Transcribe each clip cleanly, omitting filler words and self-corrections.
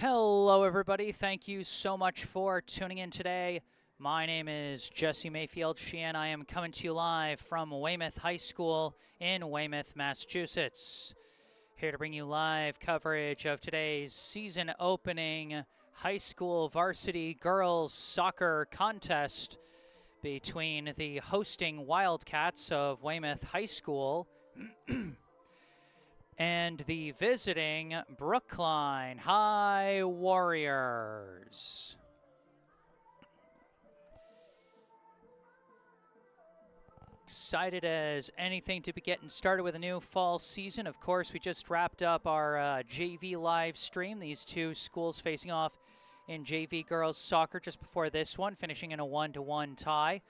Hello, everybody. Thank you so much for tuning in today. My name is Jesse Mayfield-Sheehan. I am coming to you live from Weymouth High School in Weymouth, Massachusetts. Here to bring you live coverage of today's season opening high school varsity girls soccer contest between the hosting Wildcats of Weymouth High School and the visiting Brookline High Warriors. Excited as anything to be getting started with a new fall season. Of course, we just wrapped up our JV live stream. These two schools facing off in JV girls soccer just before this one, finishing in a 1-1 tie.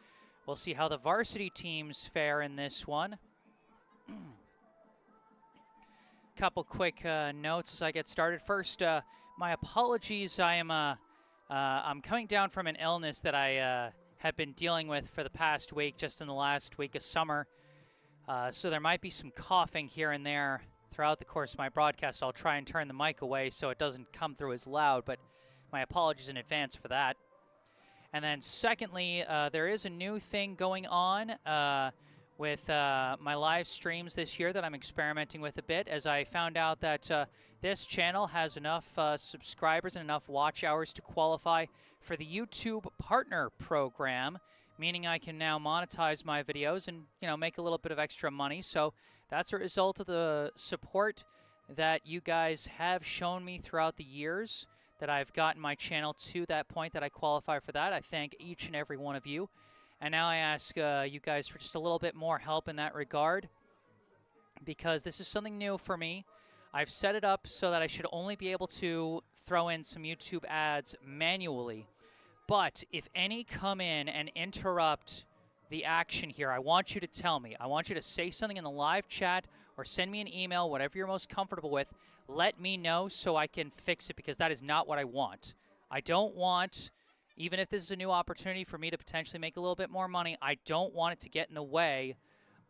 We'll see how the varsity teams fare in this one. Couple quick notes as I get started. First, my apologies. I'm coming down from an illness that I have been dealing with for the past week, just in the last week of summer. So there might be some coughing here and there throughout the course of my broadcast. I'll try and turn the mic away so it doesn't come through as loud, but my apologies in advance for that. And then secondly, there is a new thing going on with my live streams this year that I'm experimenting with a bit, as I found out that this channel has enough subscribers and enough watch hours to qualify for the YouTube Partner Program, meaning I can now monetize my videos and, make a little bit of extra money. So that's a result of the support that you guys have shown me throughout the years that I've gotten my channel to that point that I qualify for that. I thank each and every one of you. And now I ask you guys for just a little bit more help in that regard, because this is something new for me. I've set it up so that I should only be able to throw in some YouTube ads manually. But if any come in and interrupt the action here, I want you to tell me. I want you to say something in the live chat or send me an email, whatever you're most comfortable with. Let me know so I can fix it, because that is not what I want. I don't want, even if this is a new opportunity for me to potentially make a little bit more money, I don't want it to get in the way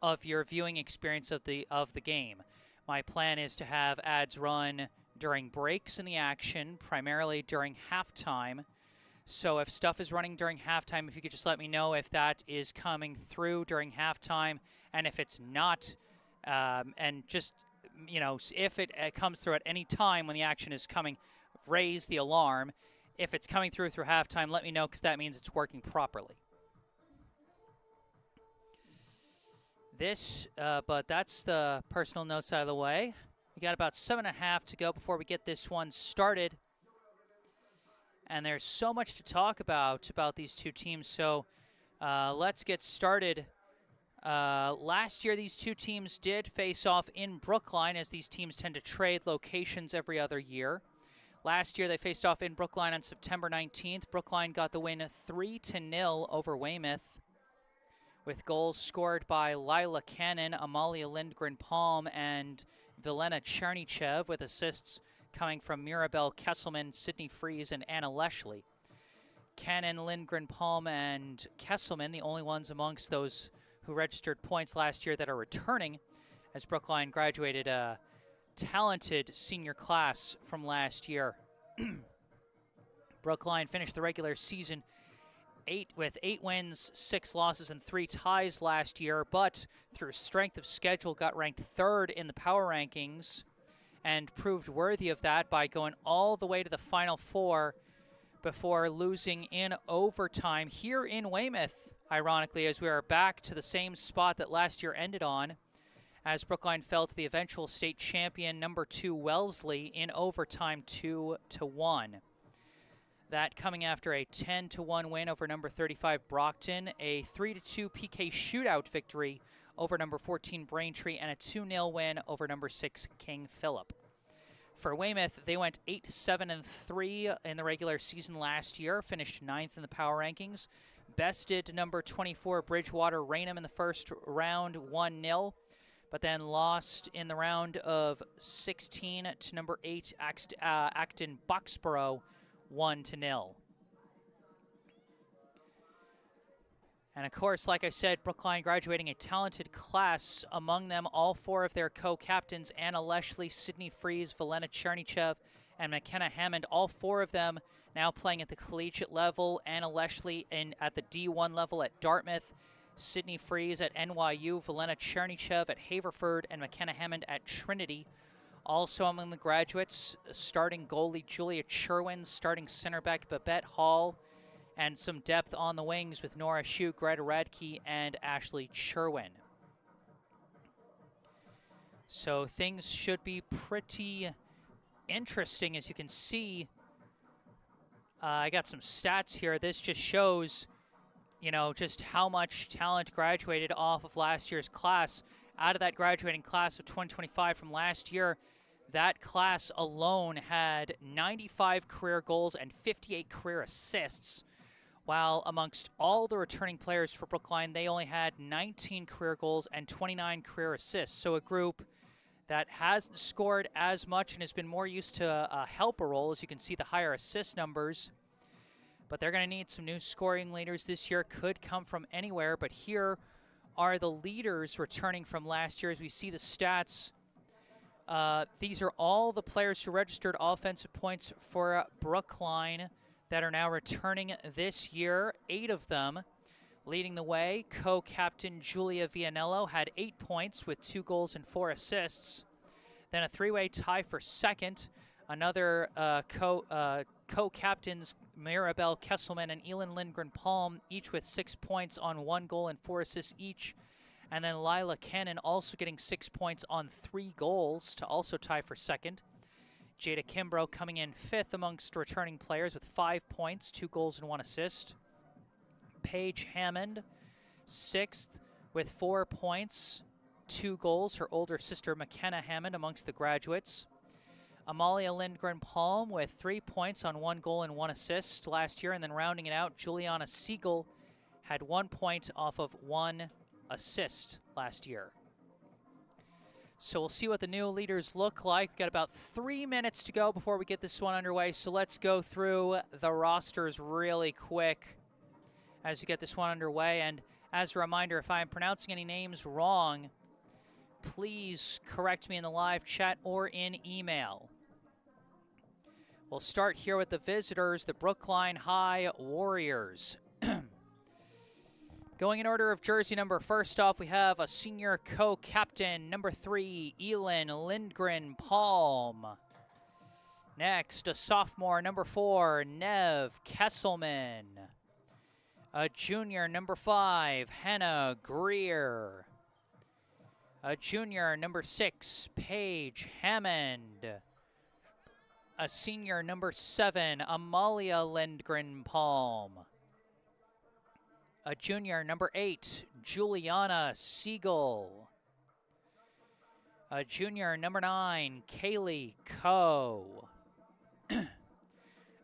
of your viewing experience of the game. My plan is to have ads run during breaks in the action, primarily during halftime. So if stuff is running during halftime, if you could just let me know if that is coming through during halftime, and if it's not, and just, if it comes through at any time when the action is coming, raise the alarm. If it's coming through halftime, let me know, because that means it's working properly. But that's the personal notes out of the way. We got about 7.5 to go before we get this one started. And there's so much to talk about these two teams, so let's get started. Last year, these two teams did face off in Brookline, as these teams tend to trade locations every other year. Last year, they faced off in Brookline on September 19th. Brookline got the win 3-0 over Weymouth, with goals scored by Lila Cannon, Amalia Lindgren-Palm, and Vilena Chernychev, with assists coming from Mirabelle Kesselman, Sydney Fries, and Anna Leshley. Cannon, Lindgren-Palm, and Kesselman, the only ones amongst those who registered points last year that are returning, as Brookline graduated a talented senior class from last year. Brookline finished the regular season with 8 wins, 6 losses, and 3 ties last year, but through strength of schedule got ranked 3rd in the power rankings, and proved worthy of that by going all the way to the Final Four before losing in overtime here in Weymouth, ironically, as we are back to the same spot that last year ended on, as Brookline fell to the eventual state champion number 2 Wellesley in overtime 2-1. That coming after a 10-1 win over number 35 Brockton, a 3-2 PK shootout victory over number 14 Braintree, and a 2-0 win over number 6 King Philip. For Weymouth, they went 8-7-3 in the regular season last year, finished 9th in the power rankings, bested number 24 Bridgewater Raynham in the first round 1-0, but then lost in the round of 16 to number 8 Acton Boxborough 1-0. And of course, like I said, Brookline graduating a talented class, among them all 4 of their co-captains, Anna Leshley, Sydney Fries, Vilena Chernychev, and McKenna Hammond, all 4 of them now playing at the collegiate level. Anna Leshley at the D1 level at Dartmouth, Sydney Freeze at NYU, Valena Chernychev at Haverford, and McKenna Hammond at Trinity. Also among the graduates, starting goalie Julia Cherwin, starting center back Babette Hall, and some depth on the wings with Nora Shue, Greta Radke, and Ashley Cherwin. So things should be pretty interesting. As you can see, I got some stats here. This just shows, you know, just how much talent graduated off of last year's class. Out of that graduating class of 2025 from last year, that class alone had 95 career goals and 58 career assists, while amongst all the returning players for Brookline, they only had 19 career goals and 29 career assists. So a group that hasn't scored as much and has been more used to a helper role. As you can see, the higher assist numbers. But they're going to need some new scoring leaders this year. Could come from anywhere, but here are the leaders returning from last year. As we see the stats, these are all the players who registered offensive points for Brookline that are now returning this year. 8 of them. Leading the way, co-captain Julia Vianello had 8 points with 2 goals and 4 assists. Then a 3-way tie for second. Another co-captains Mirabelle Kesselman and Elin Lindgren-Palm, each with 6 points on 1 goal and 4 assists each. And then Lila Cannon also getting 6 points on 3 goals to also tie for second. Jada Kimbrough coming in 5th amongst returning players with 5 points, 2 goals and 1 assist. Paige Hammond, 6th with 4 points, 2 goals. Her older sister McKenna Hammond amongst the graduates. Amalia Lindgren-Palm with 3 points on 1 goal and 1 assist last year. And then rounding it out, Juliana Siegel had 1 point off of 1 assist last year. So we'll see what the new leaders look like. We've got about 3 minutes to go before we get this one underway. So let's go through the rosters really quick as we get this one underway. And as a reminder, if I'm pronouncing any names wrong, please correct me in the live chat or in email. We'll start here with the visitors, the Brookline High Warriors. Going in order of jersey number, first off, we have a senior co-captain, number 3, Elin Lindgren-Palm. Next, a sophomore, number 4, Nev Kesselman. A junior, number 5, Hannah Greer. A junior, number 6, Paige Hammond. A senior, number 7, Amalia Lindgren-Palm. A junior, number 8, Juliana Siegel. A junior, number 9, Kaylee Coe.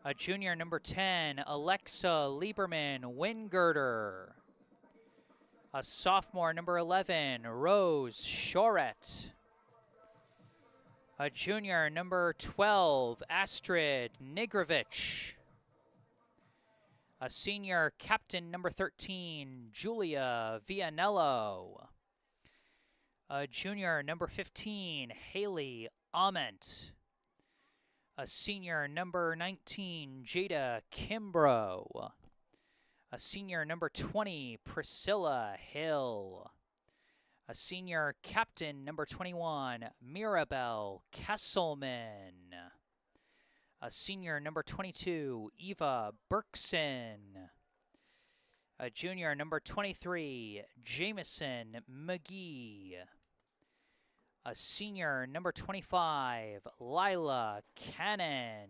A junior, number 10, Alexa Lieberman Wingirder. A sophomore, number 11, Rose Shoret. A junior, number 12, Astrid Nigrovich. A senior, captain, number 13, Julia Vianello. A junior, number 15, Haley Ament. A senior, number 19, Jada Kimbrough. A senior, number 20, Priscilla Hill. A senior captain, number 21, Mirabelle Kesselman. A senior, number 22, Eva Berkson. A junior, number 23, Jameson McGee. A senior, number 25, Lila Cannon.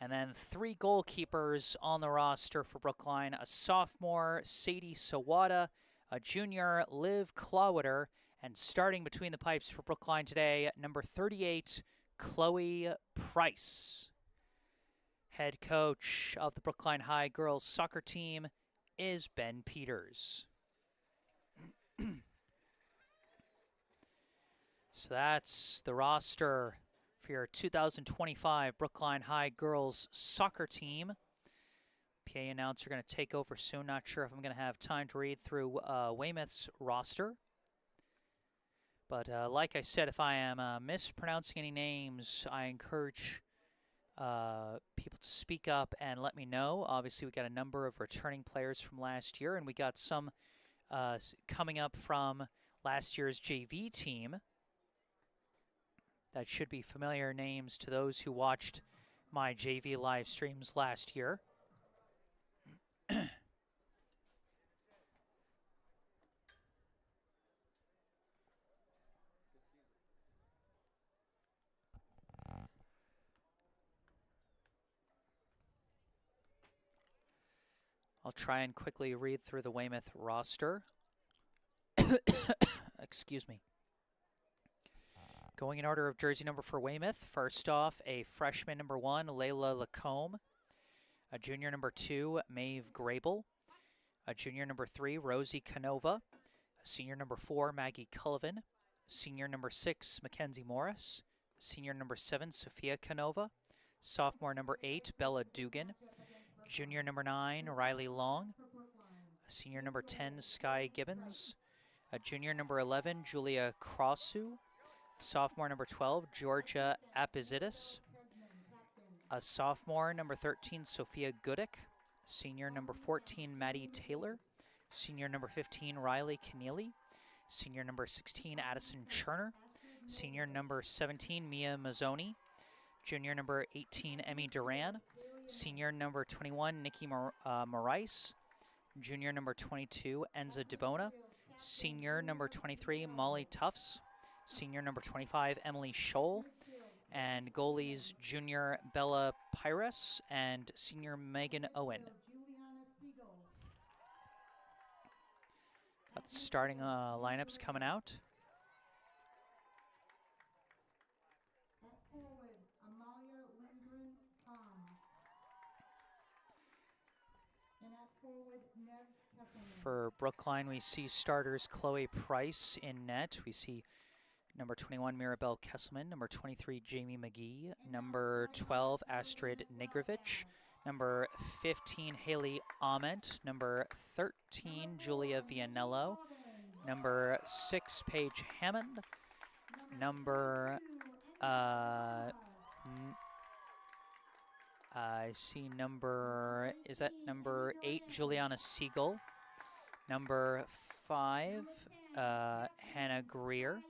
And then 3 goalkeepers on the roster for Brookline. A sophomore, Sadie Sawada. A junior, Liv Clawater. And starting between the pipes for Brookline today, number 38, Chloe Price. Head coach of the Brookline High girls soccer team is Ben Peters. So that's the roster for your 2025 Brookline High girls soccer team. PA announcer going to take over soon. Not sure if I'm going to have time to read through Weymouth's roster. But like I said, if I am mispronouncing any names, I encourage people to speak up and let me know. Obviously, we got a number of returning players from last year, and we got some coming up from last year's JV team. That should be familiar names to those who watched my JV live streams last year. I'll try and quickly read through the Weymouth roster. Excuse me. Going in order of jersey number for Weymouth, first off, a freshman number 1, Layla Lacombe. A junior number 2, Maeve Grable. A junior number 3, Rosie Canova. A senior number 4, Maggie Cullivan. Senior number 6, Mackenzie Morris. Senior number 7, Sophia Canova. Sophomore number 8, Bella Dugan. Junior number 9, Riley Long. Senior number 10, Sky Gibbons. A junior number 11, Julia Crossu. Sophomore number 12, Georgia Apizidis. A sophomore number 13, Sophia Goodick. Senior number 14, Maddie Taylor. Senior number 15, Riley Keneally. Senior number 16, Addison Cherner. Senior number 17, Mia Mazzoni. Junior number 18, Emmy Duran. Senior number 21, Nikki Morais. Junior number 22, Enza DeBona. Senior number 23, Molly Tufts. Senior number 25, Emily Scholl. And goalies, junior Bella Pyrus and senior Megan Owen. Got the starting lineups coming out. For Brookline, we see starters Chloe Price in net. We see number 21, Mirabelle Kesselman. Number 23, Jamie McGee. Number 12, Astrid Negrovich. Number 15, Haley Ament. Number 13, Julia Vianello. Number 6, Paige Hammond. Number, I see number, is that number 8, Juliana Siegel. Number 5, Hannah Greer.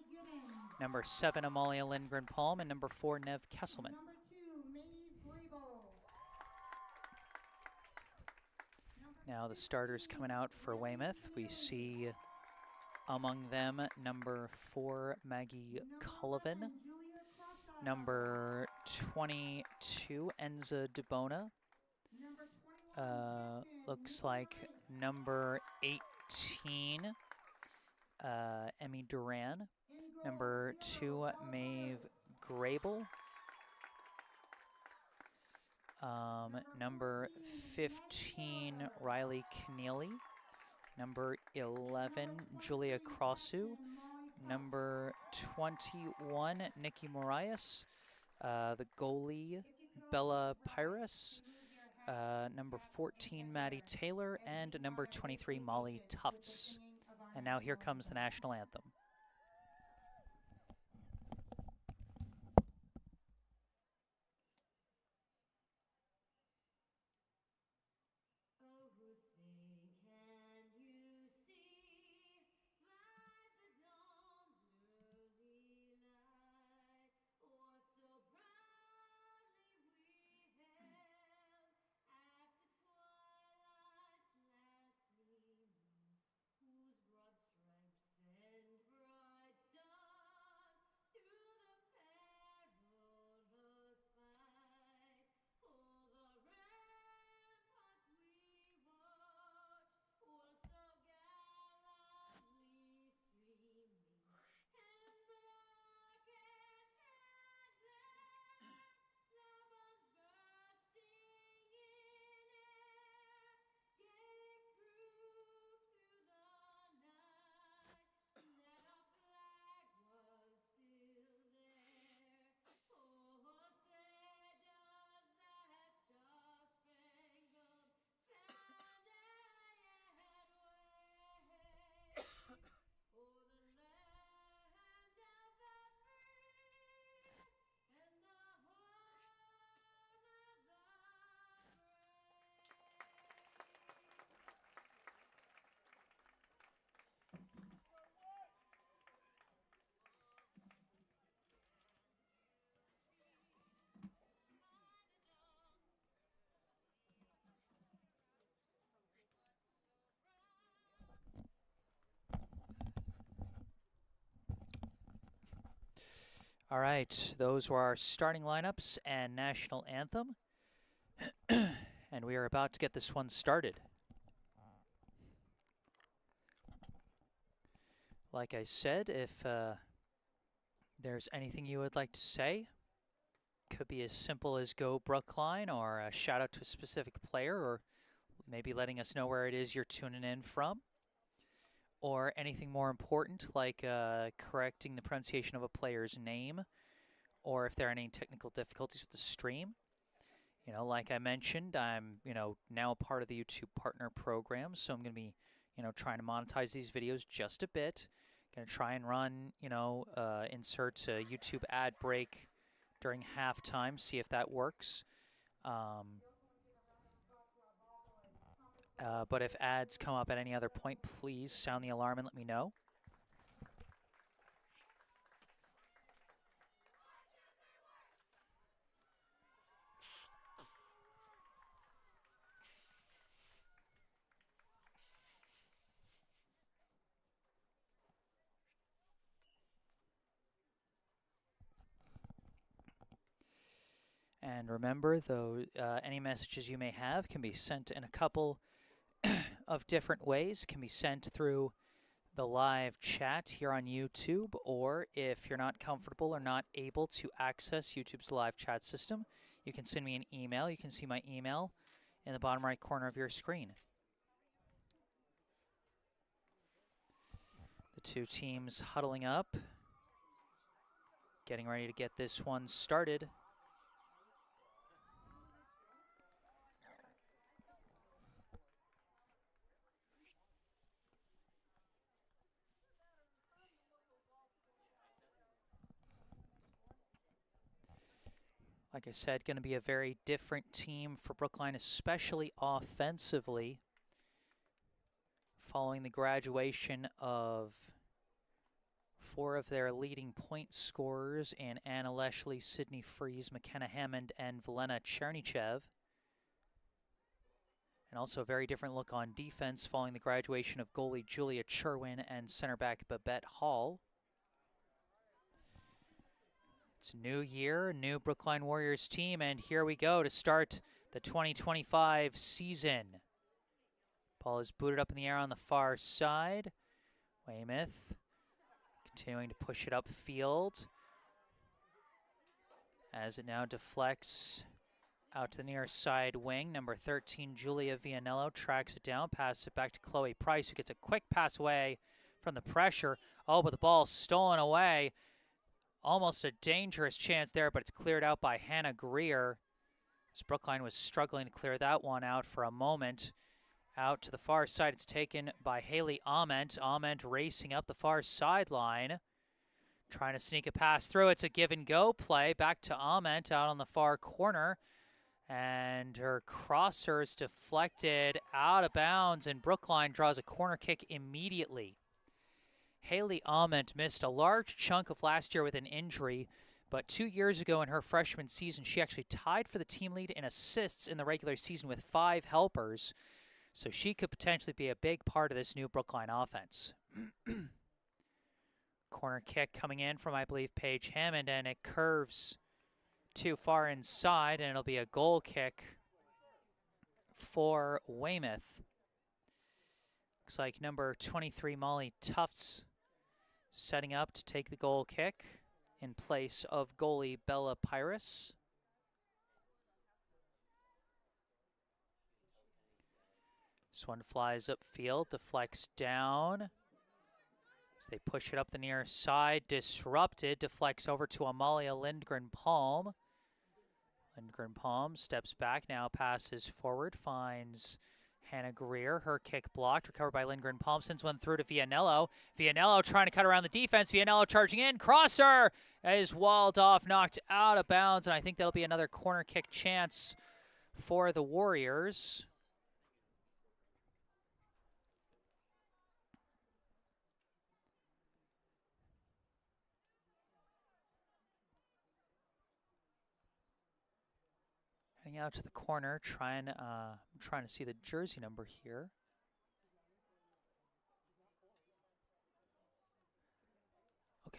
Number 7, Amalia Lindgren-Palm. And number 4, Nev Kesselman. Now the starters coming out for Weymouth. We see among them number 4, Maggie Cullivan. Number 22, Enza DeBona. Looks like number 18, Emmy Duran. Number 2, Maeve Grable. Number 15, Riley Keneally. Number 11, Julia Crossu. Number 21, Nikki Morais. The goalie, Bella Pyrus. Number 14, Maddie Taylor. And number 23, Molly Tufts. And now here comes the national anthem. All right, those were our starting lineups and national anthem. And we are about to get this one started. Like I said, if there's anything you would like to say, could be as simple as go Brookline, or a shout out to a specific player, or maybe letting us know where it is you're tuning in from, or anything more important like correcting the pronunciation of a player's name, or if there are any technical difficulties with the stream. You know, like I mentioned, I'm, now a part of the YouTube partner program, so I'm going to be, trying to monetize these videos just a bit. Going to try and run, insert a YouTube ad break during halftime, see if that works. But if ads come up at any other point, please sound the alarm and let me know. And remember, though, any messages you may have can be sent in a couple of different ways. Can be sent through the live chat here on YouTube, or if you're not comfortable or not able to access YouTube's live chat system, you can send me an email. You can see my email in the bottom right corner of your screen. The two teams huddling up, getting ready to get this one started. Like I said, going to be a very different team for Brookline, especially offensively, following the graduation of 4 of their leading point scorers in Anna Leshley, Sydney Freeze, McKenna Hammond, and Velena Chernychev. And also a very different look on defense following the graduation of goalie Julia Cherwin and center back Babette Hall. It's a new year, new Brookline Warriors team, and here we go to start the 2025 season. Ball is booted up in the air on the far side. Weymouth continuing to push it upfield as it now deflects out to the near side wing. Number 13, Julia Vianello, tracks it down, passes it back to Chloe Price, who gets a quick pass away from the pressure. Oh, but the ball stolen away. Almost a dangerous chance there, but it's cleared out by Hannah Greer. As Brookline was struggling to clear that one out for a moment. Out to the far side, it's taken by Haley Ament. Ament racing up the far sideline, trying to sneak a pass through. It's a give-and-go play. Back to Ament out on the far corner. And her crosser is deflected out of bounds, and Brookline draws a corner kick immediately. Haley Ament missed a large chunk of last year with an injury, but 2 years ago in her freshman season, she actually tied for the team lead in assists in the regular season with 5 helpers. So she could potentially be a big part of this new Brookline offense. Corner kick coming in from, I believe, Paige Hammond, and it curves too far inside, and it'll be a goal kick for Weymouth. Looks like number 23, Molly Tufts, setting up to take the goal kick in place of goalie Bella Pyrus. This one flies upfield, deflects down. As they push it up the near side, disrupted, deflects over to Amalia Lindgren-Palm. Lindgren-Palm steps back, now passes forward, finds Hannah Greer. Her kick blocked, recovered by Lindgren-Palm, sends one through to Vianello. Vianello trying to cut around the defense. Vianello charging in. Crosser is walled off, knocked out of bounds, and I think that'll be another corner kick chance for the Warriors. Heading out to the corner, trying to see the jersey number here.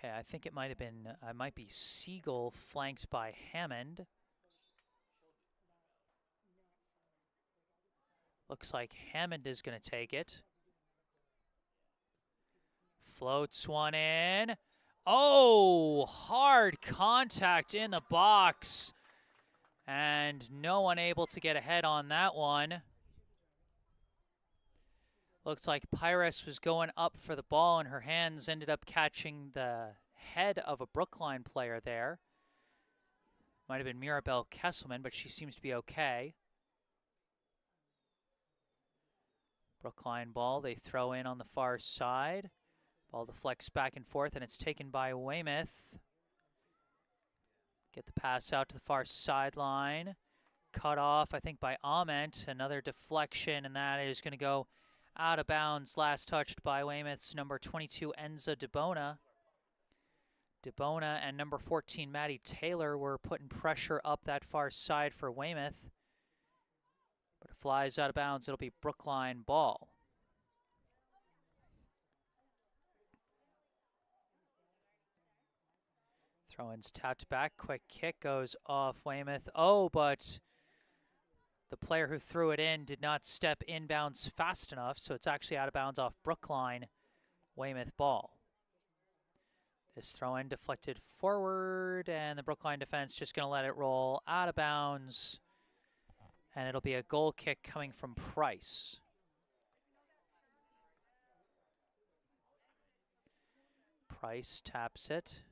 Okay, I think it might have been, might be Siegel flanked by Hammond. Looks like Hammond is going to take it. Floats one in. Oh, hard contact in the box. And no one able to get ahead on that one. Looks like Pyrus was going up for the ball, and her hands ended up catching the head of a Brookline player there. Might have been Mirabelle Kesselman, but she seems to be okay. Brookline ball, they throw in on the far side. Ball deflects back and forth, and it's taken by Weymouth. Get the pass out to the far sideline. Cut off, I think, by Ament. Another deflection, and that is going to go out of bounds. Last touched by Weymouth's number 22, Enza DeBona. DeBona and number 14, Maddie Taylor, were putting pressure up that far side for Weymouth. But it flies out of bounds. It'll be Brookline ball. Throw-in's tapped back. Quick kick goes off Weymouth. Oh, but the player who threw it in did not step inbounds fast enough, so it's actually out of bounds off Brookline. Weymouth ball. This throw-in deflected forward, and the Brookline defense just going to let it roll out of bounds. And it'll be a goal kick coming from Price. Price taps it.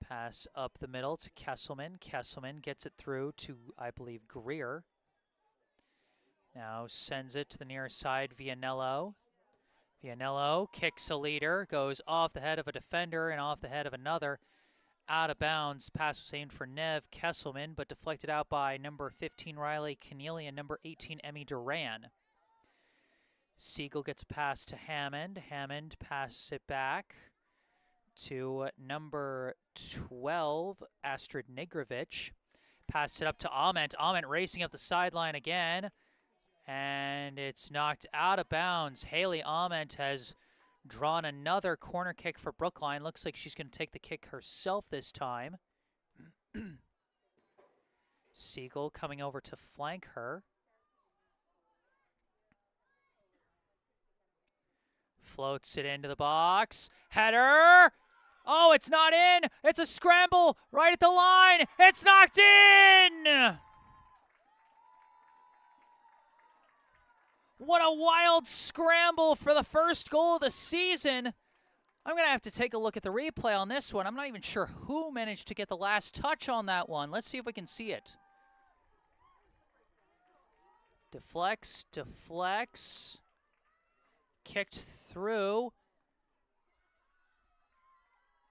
Pass up the middle to Kesselman. Kesselman gets it through to, I believe, Greer. Now sends it to the near side, Vianello. Vianello kicks a leader, goes off the head of a defender and off the head of another. Out of bounds. Pass was aimed for Nev Kesselman, but deflected out by number 15, Riley Keneally, and number 18, Emmy Duran. Siegel gets a pass to Hammond. Hammond passes it back to number 12, Astrid Nigrovich. Passed it up to Ament. Ament racing up the sideline again. And it's knocked out of bounds. Haley Ament has drawn another corner kick for Brookline. Looks like she's going to take the kick herself this time. Siegel coming over to flank her. Floats it into the box. Header! Oh, it's not in! It's a scramble right at the line! It's knocked in! What a wild scramble for the first goal of the season. I'm going to have to take a look at the replay on this one. I'm not even sure who managed to get the last touch on that one. Let's see if we can see it. Deflects, deflects. Kicked through.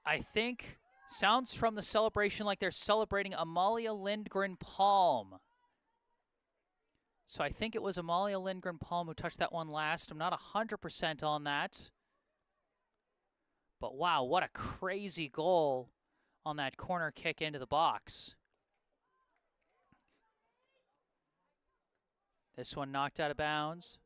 I think, sounds from the celebration like they're celebrating Amalia Lindgren-Palm. So I think it was Amalia Lindgren-Palm who touched that one last. I'm not 100% on that. But wow, what a crazy goal on that corner kick into the box. This one knocked out of bounds.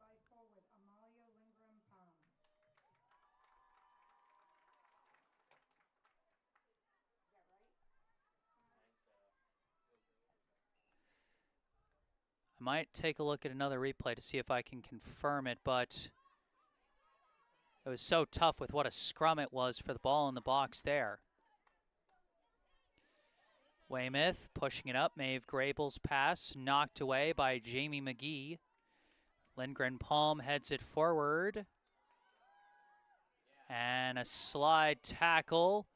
I might take a look at another replay to see if I can confirm it, but it was so tough with what a scrum it was for the ball in the box there. Weymouth pushing it up. Maeve Grable's pass knocked away by Jamie McGee. Lindgren-Palm heads it forward. And a slide tackle,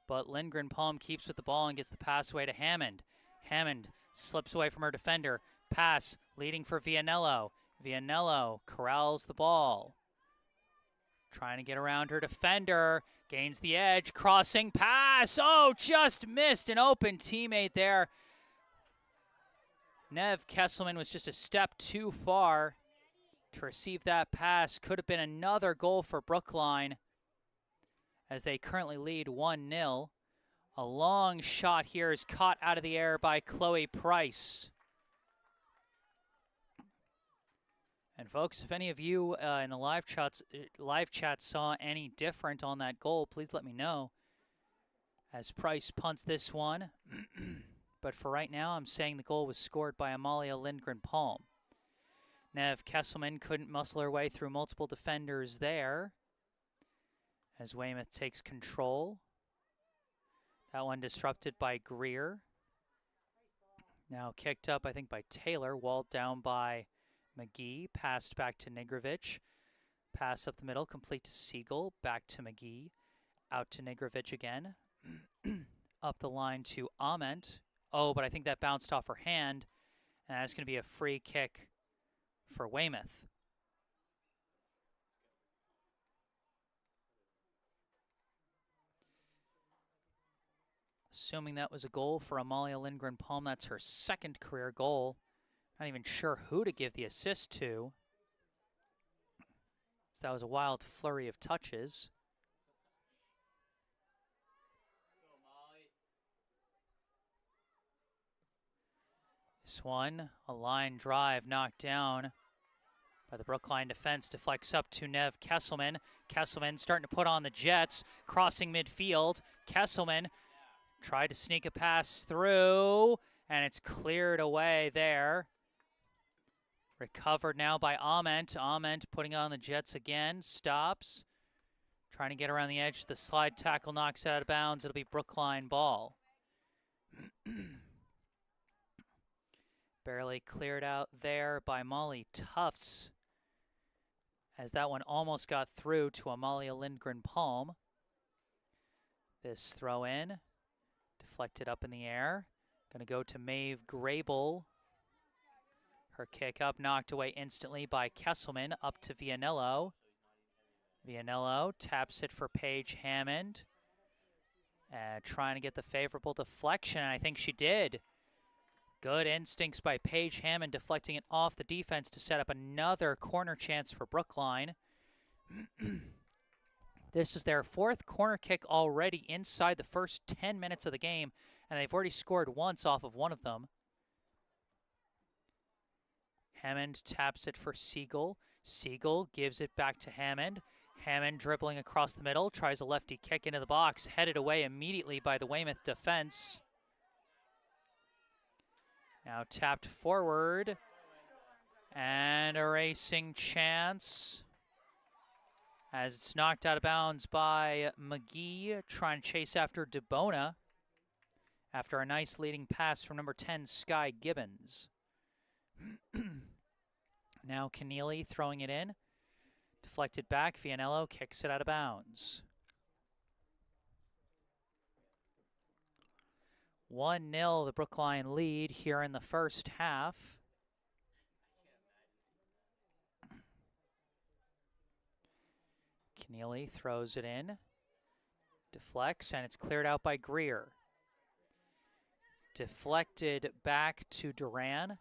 but Lindgren-Palm keeps with the ball and gets the pass away to Hammond. Hammond slips away from her defender. Pass leading for Vianello. Vianello corrals the ball. Trying to get around her defender. Gains the edge. Crossing pass. Oh, just missed an open teammate there. Nev Kesselman was just a step too far to receive that pass. Could have been another goal for Brookline as they currently lead 1-0. A long shot here is caught out of the air by Chloe Price. And folks, if any of you in the live chat saw any different on that goal, please let me know. as Price punts this one. But for right now, I'm saying the goal was scored by Amalia Lindgren-Palm. Nev Kesselman couldn't muscle her way through multiple defenders there as Weymouth takes control. That one disrupted by Greer. Now kicked up, I think, by Taylor. Walled down by McGee. Passed back to Nigrovic. Pass up the middle, complete to Siegel. Back to McGee. Out to Nigrovic again. Up the line to Ament. Oh, but I think that bounced off her hand. And that's going to be a free kick for Weymouth. Assuming that was a goal for Amalia Lindgren-Palm, that's her second career goal. Not even sure who to give the assist to. So that was a wild flurry of touches. This one, a line drive knocked down by the Brookline defense, deflects up to Nev Kesselman. Kesselman starting to put on the Jets, crossing midfield. Kesselman tried to sneak a pass through, and it's cleared away there. Recovered now by Ament. Ament putting on the Jets again, stops. Trying to get around the edge. The slide tackle knocks it out of bounds. It'll be Brookline ball. Barely cleared out there by Molly Tufts, as that one almost got through to Amalia Lindgren-Palm. This throw in, deflected up in the air. Going to go to Maeve Grable. Her kick up, knocked away instantly by Kesselman, up to Vianello. Vianello taps it for Paige Hammond. Trying to get the favorable deflection, and I think she did. Good instincts by Paige Hammond, deflecting it off the defense to set up another corner chance for Brookline. This is their fourth corner kick already inside the first 10 minutes of the game, and they've already scored once off of one of them. Hammond taps it for Siegel. Siegel gives it back to Hammond. Hammond dribbling across the middle, tries a lefty kick into the box, headed away immediately by the Weymouth defense. Now tapped forward, and a racing chance as it's knocked out of bounds by McGee, trying to chase after DeBona after a nice leading pass from number 10, Sky Gibbons. Now Keneally throwing it in, deflected back, Vianello kicks it out of bounds. 1-0 the Brookline lead here in the first half. Keneally throws it in, deflects, and it's cleared out by Greer. Deflected back to Duran.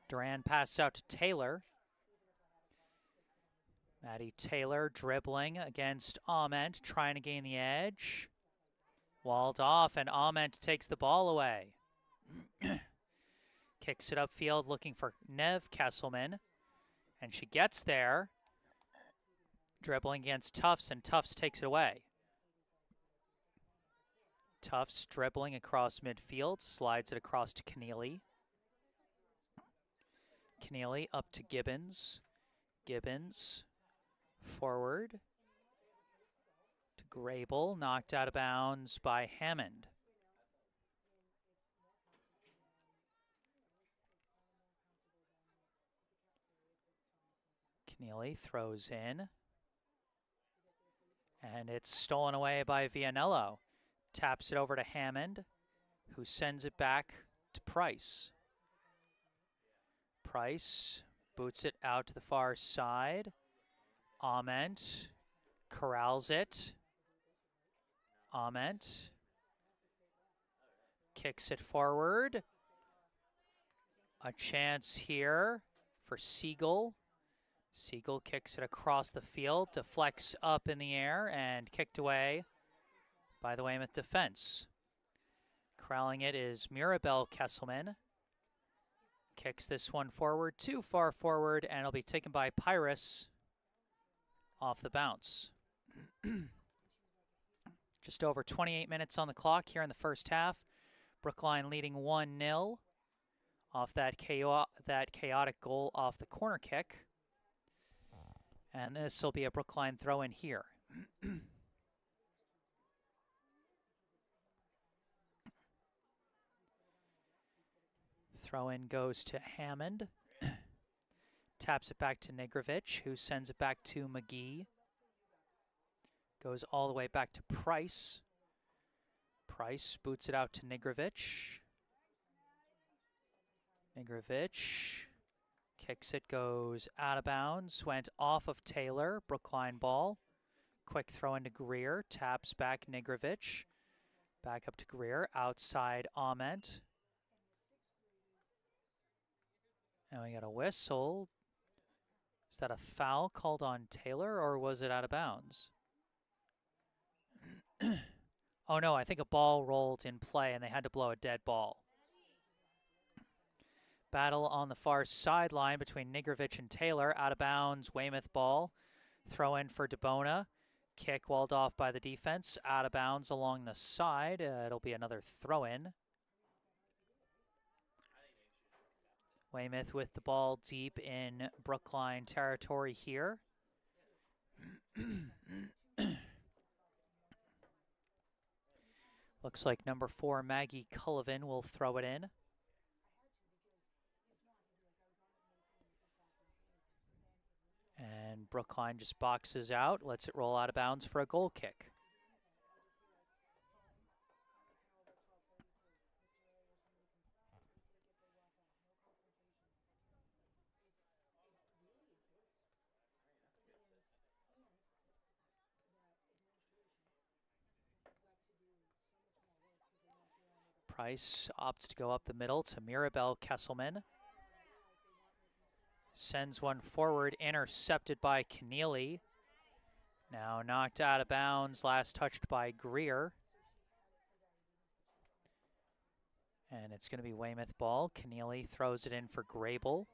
Duran passes out to Taylor. Maddie Taylor dribbling against Ament, trying to gain the edge. Walled off, and Ament takes the ball away. Kicks it upfield, looking for Nev Kesselman. And she gets there. Dribbling against Tufts, and Tufts takes it away. Tufts dribbling across midfield, slides it across to Keneally. Keneally up to Gibbons. Gibbons forward to Grable, knocked out of bounds by Hammond. Keneally throws in, and it's stolen away by Vianello. Taps it over to Hammond, who sends it back to Price. Price boots it out to the far side. Ament corrals it. Ament kicks it forward. A chance here for Siegel. Siegel kicks it across the field, deflects up in the air, and kicked away by the Weymouth defense. Corralling it is Mirabelle Kesselman. Kicks this one forward, too far forward, and it'll be taken by Pyrrhus off the bounce. Just over 28 minutes on the clock here in the first half. Brookline leading 1-0 off that chaotic goal off the corner kick. And this will be a Brookline throw in here. Throw in goes to Hammond. Taps it back to Negrovic, who sends it back to McGee. Goes all the way back to Price. Price boots it out to Negrovic. Negrovic kicks it, goes out of bounds, went off of Taylor. Brookline ball. Quick throw into Greer. Taps back Negrovic. Back up to Greer. Outside Ament. And we got a whistle. Is that a foul called on Taylor, or was it out of bounds? Oh no, I think a ball rolled in play and they had to blow a dead ball. Battle on the far sideline between Negrovic and Taylor. Out of bounds, Weymouth ball. Throw in for DeBona. Kick walled off by the defense. Out of bounds along the side. It'll be another throw in. Weymouth with the ball deep in Brookline territory here. Looks like number 4, Maggie Cullivan, will throw it in. And Brookline just boxes out, lets it roll out of bounds for a goal kick. Price opts to go up the middle to Mirabel Kesselman. Sends one forward, intercepted by Keneally. Now knocked out of bounds, last touched by Greer. And it's going to be Weymouth ball. Keneally throws it in for Grable.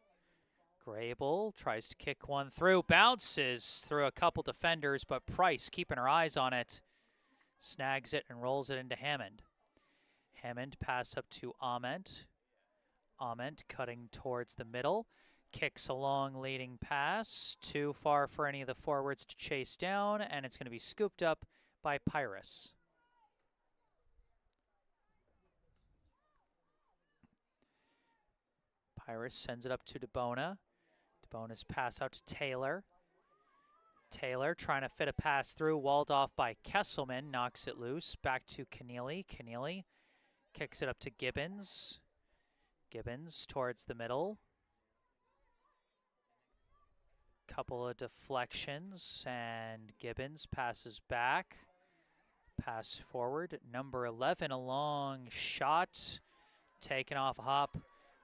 Grable tries to kick one through, bounces through a couple defenders, but Price, keeping her eyes on it, snags it and rolls it into Hammond. Hammond pass up to Ament. Ament cutting towards the middle. Kicks a long leading pass. Too far for any of the forwards to chase down, and it's going to be scooped up by Pyrus. Pyrus sends it up to DeBona. DeBona's pass out to Taylor. Taylor trying to fit a pass through, walled off by Kesselman, knocks it loose. Back to Keneally. Keneally kicks it up to Gibbons. Gibbons towards the middle. Couple of deflections, and Gibbons passes back. Pass forward. Number 11, a long shot. Taken off a hop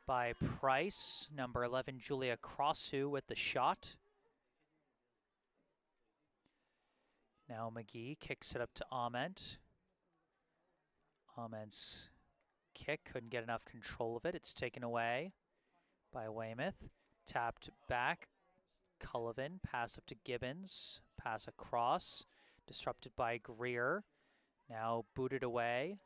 by Price. Number 11, Julia Crossu with the shot. Now McGee kicks it up to Ament. Ament's kick couldn't get enough control of it. It's taken away by Weymouth. Tapped back. Cullivan, pass up to Gibbons. Pass across. Disrupted by Greer. Now booted away.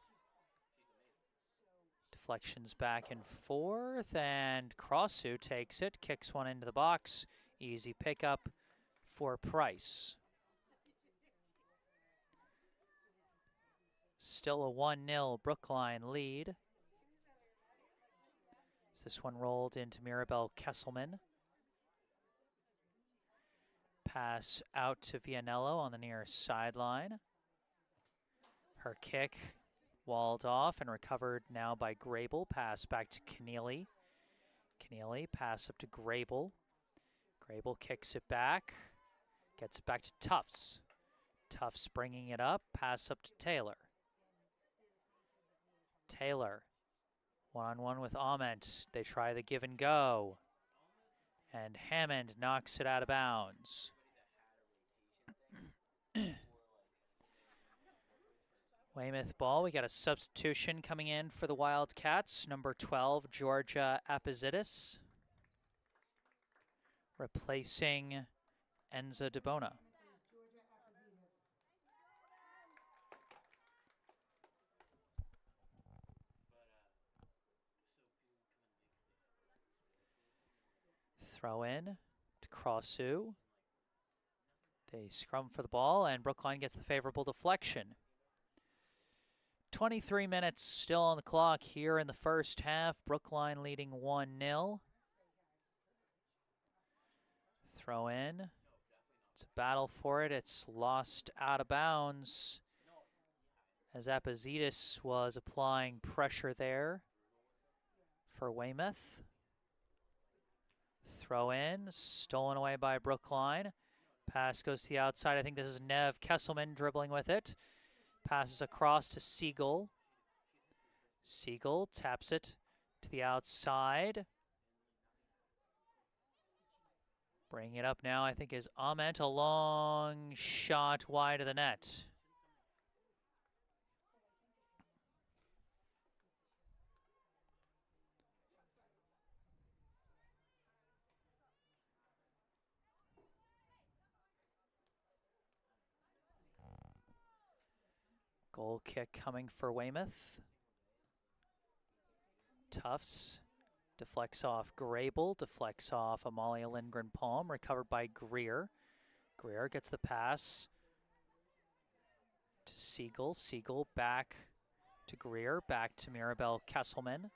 Deflections back and forth, and Crossu takes it, kicks one into the box. Easy pickup for Price. Still a 1-0 Brookline lead. This one rolled into Mirabel Kesselman. Pass out to Vianello on the near sideline. Her kick walled off and recovered now by Grable. Pass back to Keneally. Keneally, pass up to Grable. Grable kicks it back. Gets it back to Tufts. Tufts bringing it up. Pass up to Taylor. Taylor, one-on-one with Ament. They try the give and go. And Hammond knocks it out of bounds. Weymouth ball. We got a substitution coming in for the Wildcats. Number 12, Georgia Apizidis, replacing Enza DeBona. Throw in to Crossu. They scrum for the ball, and Brookline gets the favorable deflection. 23 minutes still on the clock here in the first half. Brookline leading 1-0. Throw in. It's a battle for it. It's lost out of bounds as Apozidis was applying pressure there for Weymouth. Throw in, stolen away by Brookline. Pass goes to the outside. I think this is Nev Kesselman dribbling with it. Passes across to Siegel. Siegel taps it to the outside. Bringing it up now, I think, is Ament. A long shot wide of the net. Goal kick coming for Weymouth. Tufts deflects off Grable, deflects off Amalia Lindgren-Palm, recovered by Greer. Greer gets the pass to Siegel. Siegel back to Greer, back to Mirabel Kesselman.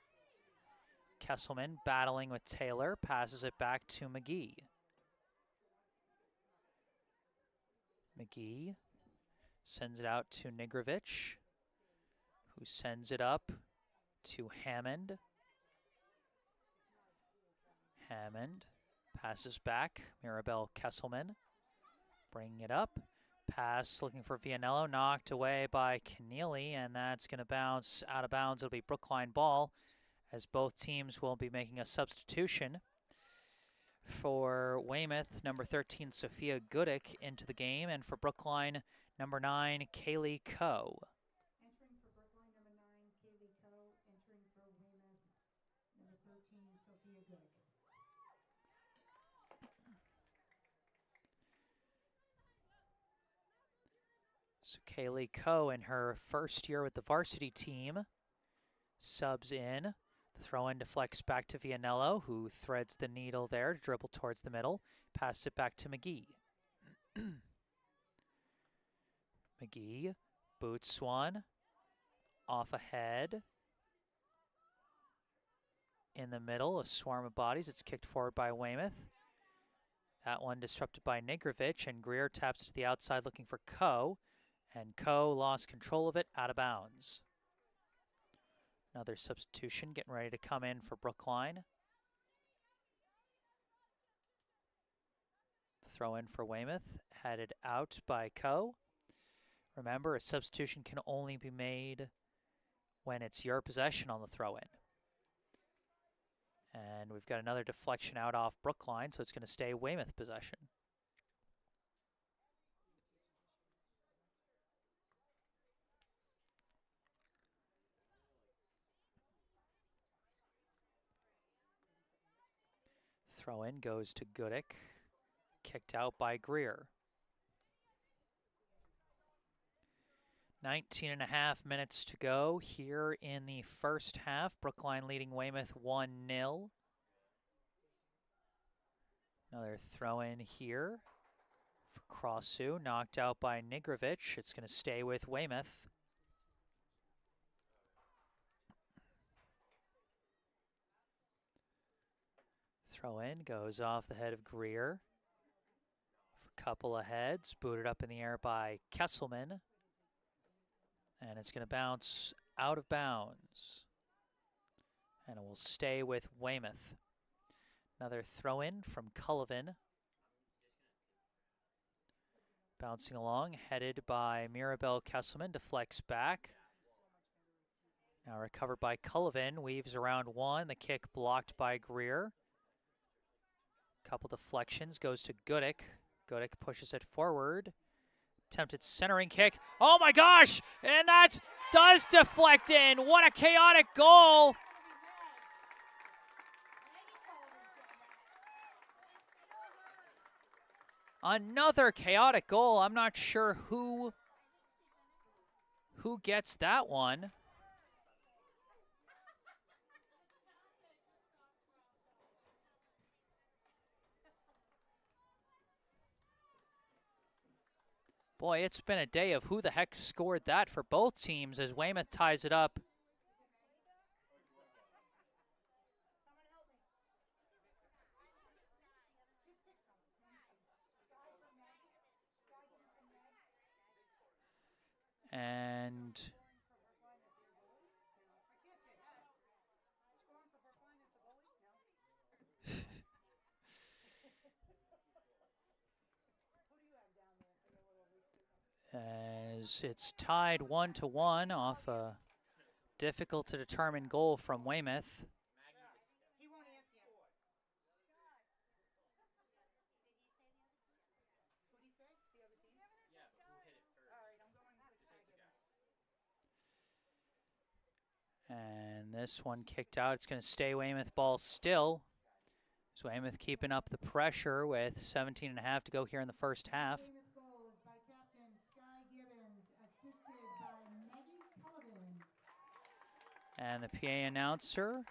Kesselman battling with Taylor, passes it back to McGee. McGee sends it out to Nigrovic, who sends it up to Hammond. Hammond passes back, Mirabel Kesselman, bringing it up. Pass looking for Vianello, knocked away by Keneally, and that's going to bounce out of bounds. It'll be Brookline ball, as both teams will be making a substitution. For Weymouth, number 13, Sophia Gudick into the game, and for Brookline, number 9, Kaylee Coe. Entering for Brookline, number 9, Kaylee Coe. Entering for Weymouth, number 13, Sophia Gudick. So Kaylee Coe, in her first year with the varsity team, subs in. The throw-in deflects back to Vianello, who threads the needle there to dribble towards the middle. Passes it back to McGee. McGee boots one. Off ahead. In the middle, a swarm of bodies. It's kicked forward by Weymouth. That one disrupted by Nigrovic, and Greer taps it to the outside looking for Coe. And Coe lost control of it, out of bounds. Another substitution getting ready to come in for Brookline. Throw in for Weymouth, headed out by Coe. Remember, a substitution can only be made when it's your possession on the throw-in. And we've got another deflection out off Brookline, so it's going to stay Weymouth possession. Throw in goes to Gudick, kicked out by Greer. 19.5 minutes to go here in the first half. Brookline leading Weymouth 1-0. Another throw in here for Crossu, knocked out by Nigrovic. It's going to stay with Weymouth. Throw in goes off the head of Greer. A couple of heads, booted up in the air by Kesselman. And it's going to bounce out of bounds. And it will stay with Weymouth. Another throw in from Cullivan. Bouncing along, headed by Mirabel Kesselman, deflects back. Now recovered by Cullivan, weaves around one. The kick blocked by Greer. Couple deflections, goes to Gudick. Gudick pushes it forward. Attempted centering kick. Oh my gosh! And that does deflect in. What a chaotic goal! Another chaotic goal. I'm not sure who gets that one. Boy, it's been a day of who the heck scored that for both teams as Weymouth ties it up. And as it's tied 1-1 off a difficult to determine goal from Weymouth. He won't answer you. Who'd he say? The other team? Yeah, but who hit it first? All right, I'm going with Sky Gibbons. And this one kicked out. It's going to stay Weymouth ball still. So Weymouth keeping up the pressure with 17.5 to go here in the first half. Weymouth goal is by captain Sky Gibbons, assisted by Maggie Cullivan. And the PA announcer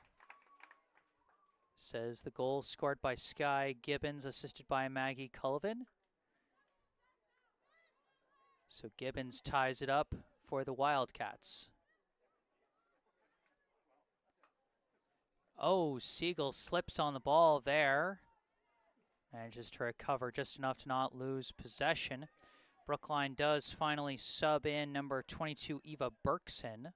says the goal scored by Sky Gibbons, assisted by Maggie Cullivan. So Gibbons ties it up for the Wildcats. Oh, Siegel slips on the ball there. Manages to recover just enough to not lose possession. Brookline does finally sub in number 22, Eva Berkson.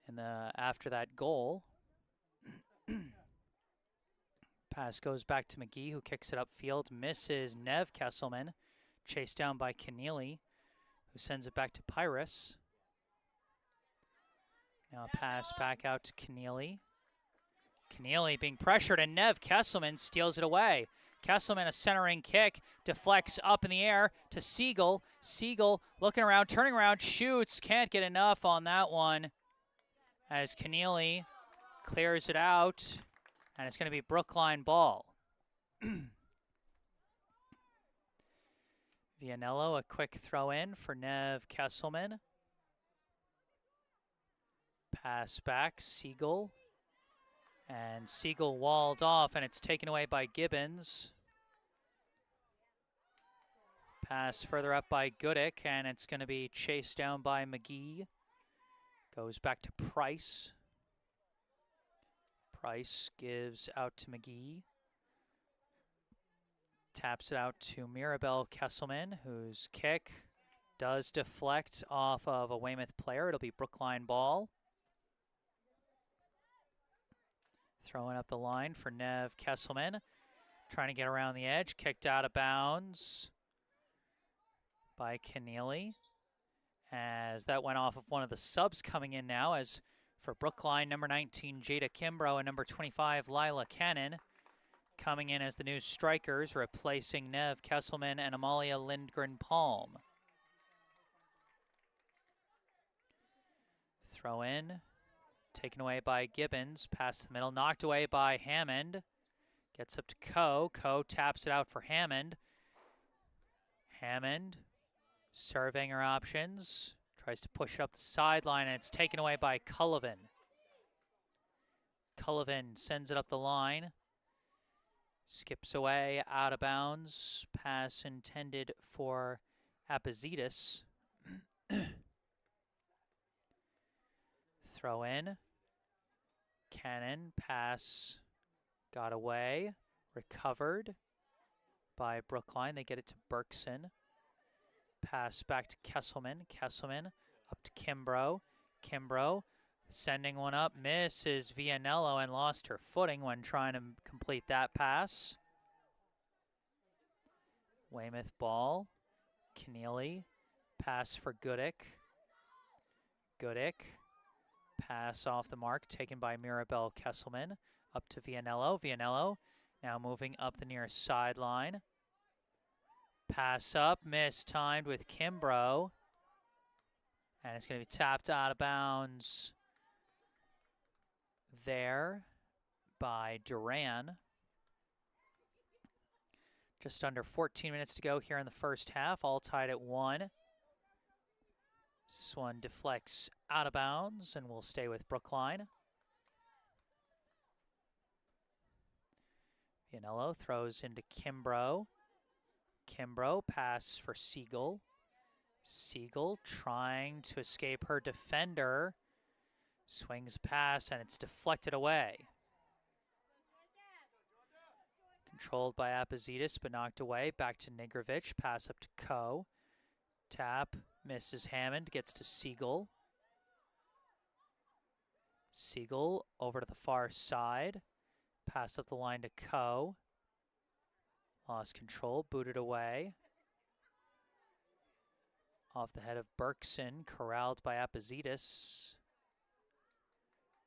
And after that goal, pass goes back to McGee, who kicks it upfield, misses Nev Kesselman, chased down by Keneally, who sends it back to Pyrrhus. Now a pass back out to Keneally. Keneally being pressured, and Nev Kesselman steals it away. Kesselman, a centering kick, deflects up in the air to Siegel. Siegel looking around, turning around, shoots, can't get enough on that one as Keneally clears it out, and it's going to be Brookline ball. Vianello, a quick throw in for Nev Kesselman. Pass back, Siegel. And Siegel walled off, and it's taken away by Gibbons. Pass further up by Goodick, and it's going to be chased down by McGee. Goes back to Price. Price gives out to McGee. Taps it out to Mirabelle Kesselman, whose kick does deflect off of a Weymouth player. It'll be Brookline ball. Throwing up the line for Nev Kesselman. Trying to get around the edge. Kicked out of bounds by Keneally. As that went off of one of the subs coming in now. As for Brookline, number 19, Jada Kimbrough, and number 25, Lila Cannon, coming in as the new strikers, replacing Nev Kesselman and Amalia Lindgren-Palm. Throw in. Taken away by Gibbons, past the middle, knocked away by Hammond. Gets up to Coe. Coe taps it out for Hammond. Hammond surveying her options. Tries to push it up the sideline, and it's taken away by Cullivan. Cullivan sends it up the line. Skips away, out of bounds. Pass intended for Apozidis. Throw in. Cannon, pass, got away, recovered by Brookline. They get it to Berkson. Pass back to Kesselman. Kesselman up to Kimbrough. Kimbrough sending one up, misses Vianello and lost her footing when trying to complete that pass. Weymouth ball. Keneally, pass for Goodick. Goodick. Pass off the mark, taken by Mirabelle Kesselman. Up to Vianello. Vianello now moving up the near sideline. Pass up, mistimed with Kimbrough. And it's going to be tapped out of bounds there by Duran. Just under 14 minutes to go here in the first half, all tied at 1. This one deflects out of bounds and will stay with Brookline. Vianello throws into Kimbrough. Kimbrough pass for Siegel. Siegel trying to escape her defender. Swings a pass and it's deflected away. Controlled by Apazitis but knocked away. Back to Nigrovic. Pass up to Ko. Tap. Misses Hammond. Gets to Siegel. Siegel over to the far side. Pass up the line to Ko. Lost control. Booted away. Off the head of Berkson. Corralled by Apazitis.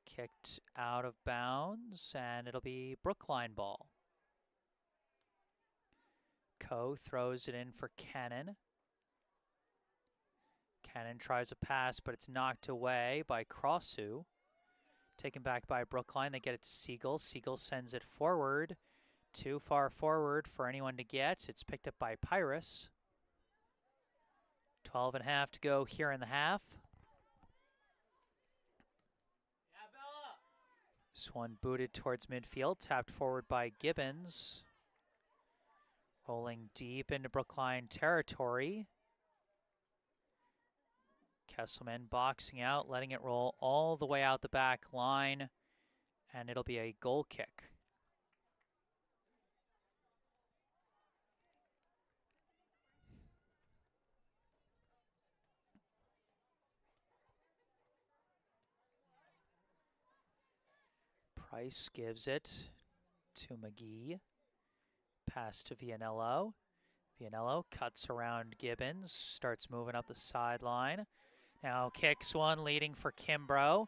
Kicked out of bounds. And it'll be Brookline ball. Ko throws it in for Cannon. Cannon tries a pass, but it's knocked away by Crossu. Taken back by Brookline. They get it to Siegel. Siegel sends it forward. Too far forward for anyone to get. It's picked up by Pyrrhus. 12.5 to go here in the half. This one booted towards midfield. Tapped forward by Gibbons. Rolling deep into Brookline territory. Kesselman boxing out, letting it roll all the way out the back line, and it'll be a goal kick. Price gives it to McGee. Pass to Vianello. Vianello cuts around Gibbons, starts moving up the sideline. Now kicks one, leading for Kimbrough.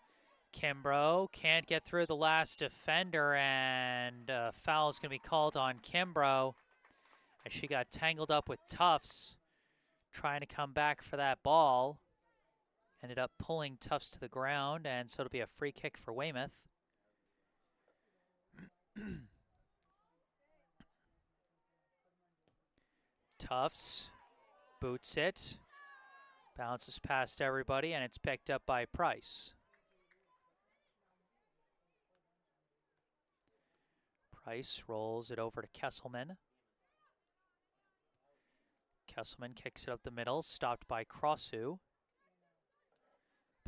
Kimbrough can't get through the last defender, and foul is going to be called on Kimbrough as she got tangled up with Tufts trying to come back for that ball. Ended up pulling Tufts to the ground, and so it'll be a free kick for Weymouth. Tufts boots it, bounces past everybody, and it's picked up by Price. Price rolls it over to Kesselman. Kesselman kicks it up the middle, stopped by Crossu.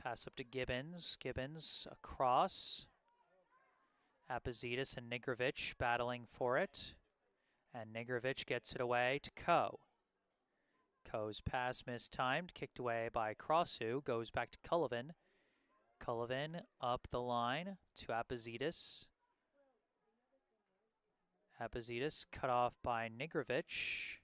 Pass up to Gibbons. Gibbons across. Apazitis and Nigrovic battling for it. And Nigrovic gets it away to Ko. Ko's pass mistimed, kicked away by Crossu, goes back to Cullivan. Cullivan up the line to Apazitis. Apazitis cut off by Nigrovic.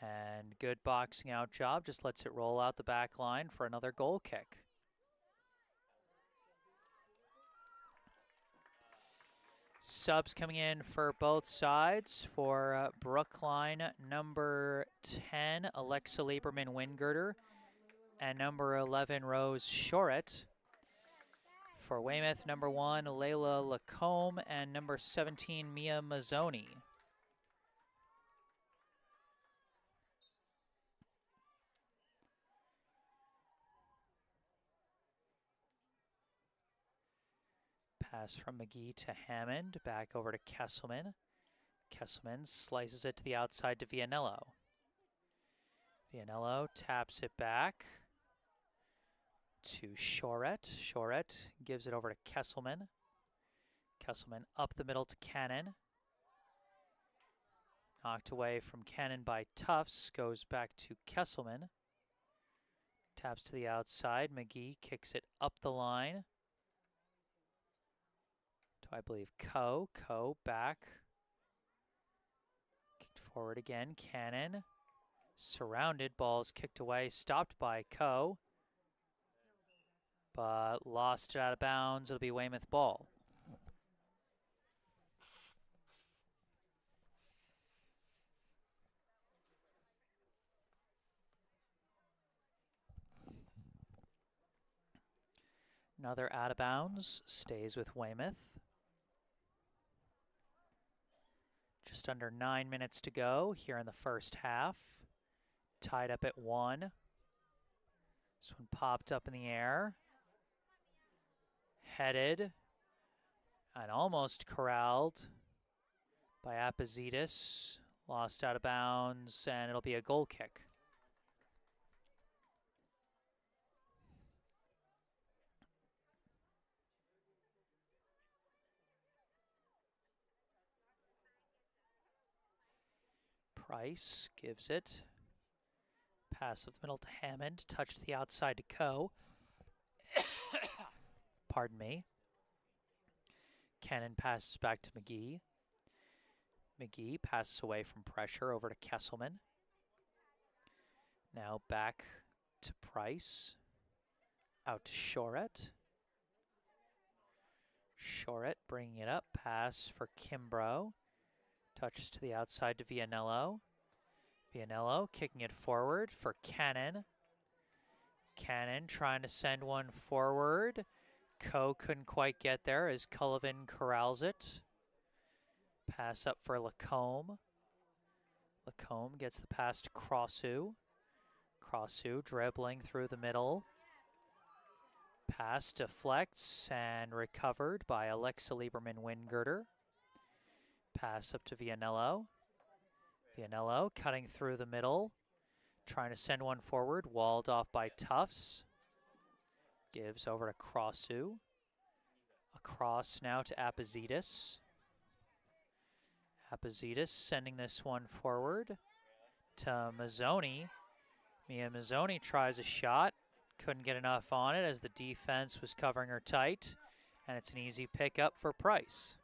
And good boxing out job, just lets it roll out the back line for another goal kick. Subs coming in for both sides. For Brookline, number 10, Alexa Lieberman-Wingirter, and number 11, Rose Shoret. For Weymouth, number 1, Layla Lacombe, and number 17, Mia Mazzoni. Pass from McGee to Hammond, back over to Kesselman. Kesselman slices it to the outside to Vianello. Vianello taps it back to Shoret. Shoret gives it over to Kesselman. Kesselman up the middle to Cannon. Knocked away from Cannon by Tufts, goes back to Kesselman. Taps to the outside, McGee kicks it up the line. I believe Ko. Ko back. Kicked forward again. Cannon. Surrounded. Ball's kicked away. Stopped by Ko. But lost it out of bounds. It'll be Weymouth ball. Another out of bounds. Stays with Weymouth. Just under 9 minutes to go here in the first half. Tied up at 1. This one popped up in the air. Headed. And almost corralled by Apazitis. Lost out of bounds, and it'll be a goal kick. Price gives it. Pass up the middle to Hammond. Touch to the outside to Coe. Pardon me. Cannon passes back to McGee. McGee passes away from pressure over to Kesselman. Now back to Price. Out to Shorett. Shorett bringing it up. Pass for Kimbrough. Touches to the outside to Vianello. Vianello kicking it forward for Cannon. Cannon trying to send one forward. Coe couldn't quite get there as Cullivan corrals it. Pass up for Lacombe. Lacombe gets the pass to Crossu. Crossu dribbling through the middle. Pass deflects and recovered by Alexa Lieberman-Wingirter. Pass up to Vianello. Vianello cutting through the middle. Trying to send one forward. Walled off by Tufts. Gives over to Crossu. Across now to Apazitis. Apazitis sending this one forward to Mazzoni. Mia Mazzoni tries a shot. Couldn't get enough on it as the defense was covering her tight. And it's an easy pickup for Price.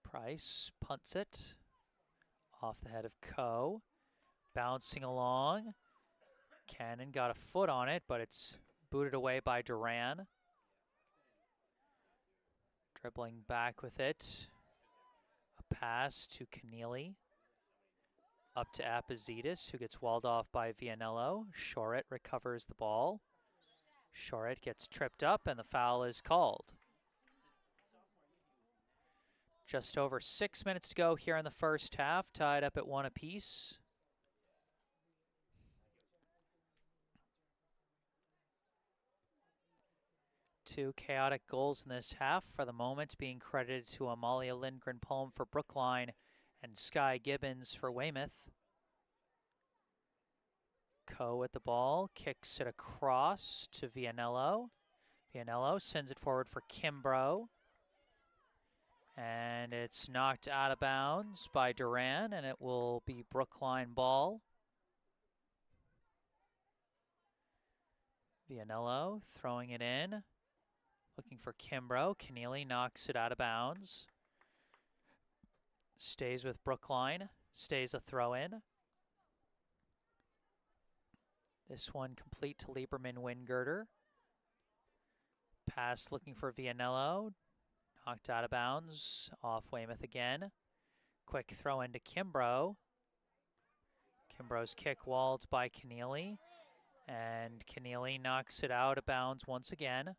Price punts it off the head of Coe. Bouncing along. Cannon got a foot on it, but it's booted away by Duran. Dribbling back with it. A pass to Keneally. Up to Apazitis, who gets walled off by Vianello. Shorett recovers the ball. Shorett gets tripped up, and the foul is called. Just over 6 minutes to go here in the first half, tied up at 1 apiece. Two chaotic goals in this half, for the moment being credited to Amalia Lindgren-Palm for Brookline and Skye Gibbons for Weymouth. Coe with the ball, kicks it across to Vianello. Vianello sends it forward for Kimbrough. And it's knocked out of bounds by Duran, and it will be Brookline ball. Vianello throwing it in. Looking for Kimbrough. Keneally knocks it out of bounds. Stays with Brookline. Stays a throw in. This one complete to Lieberman-Wingirter. Pass looking for Vianello. Knocked out of bounds. Off Weymouth again. Quick throw into Kimbrough. Kimbrough's kick walled by Keneally. And Keneally knocks it out of bounds once again.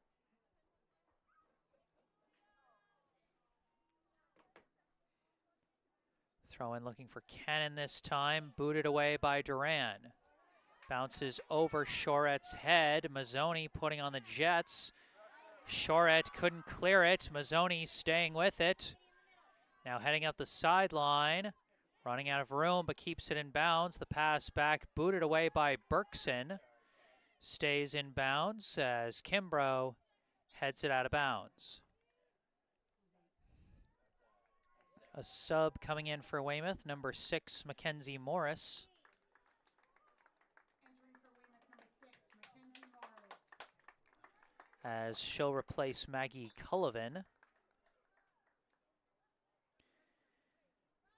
Throw in looking for Cannon this time. Booted away by Duran. Bounces over Shorett's head. Mazzoni putting on the Jets. Shorett couldn't clear it. Mazzoni staying with it. Now heading up the sideline. Running out of room, but keeps it in bounds. The pass back, booted away by Berkson. Stays in bounds as Kimbrough heads it out of bounds. A sub coming in for Weymouth, number 6, Mackenzie Morris. As she'll replace Maggie Cullivan.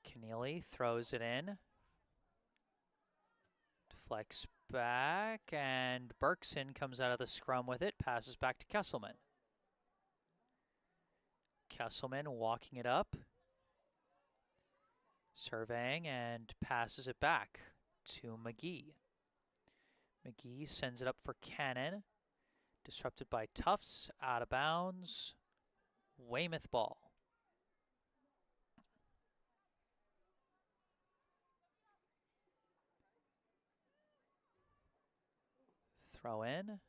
Keneally throws it in. Deflects back, and Berkson comes out of the scrum with it, passes back to Kesselman. Kesselman walking it up. Surveying and passes it back to McGee. McGee sends it up for Cannon. Disrupted by Tufts, out of bounds. Weymouth ball. Throw in.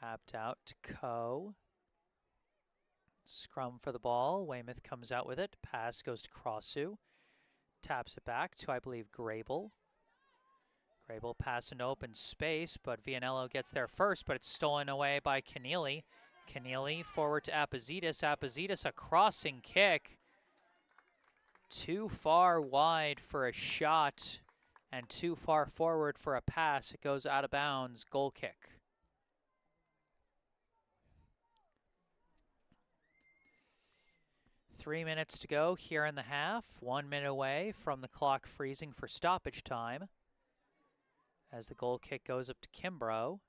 Tapped out to Coe. Scrum for the ball. Weymouth comes out with it. Pass goes to Crossu. Taps it back to, I believe, Grable. Grable pass into open space, but Vianello gets there first, but it's stolen away by Keneally. Keneally forward to Apozidis. Apozidis, a crossing kick. Too far wide for a shot and too far forward for a pass. It goes out of bounds. Goal kick. Three minutes to go here in the half. 1 minute away from the clock freezing for stoppage time. As the goal kick goes up to Kimbrough.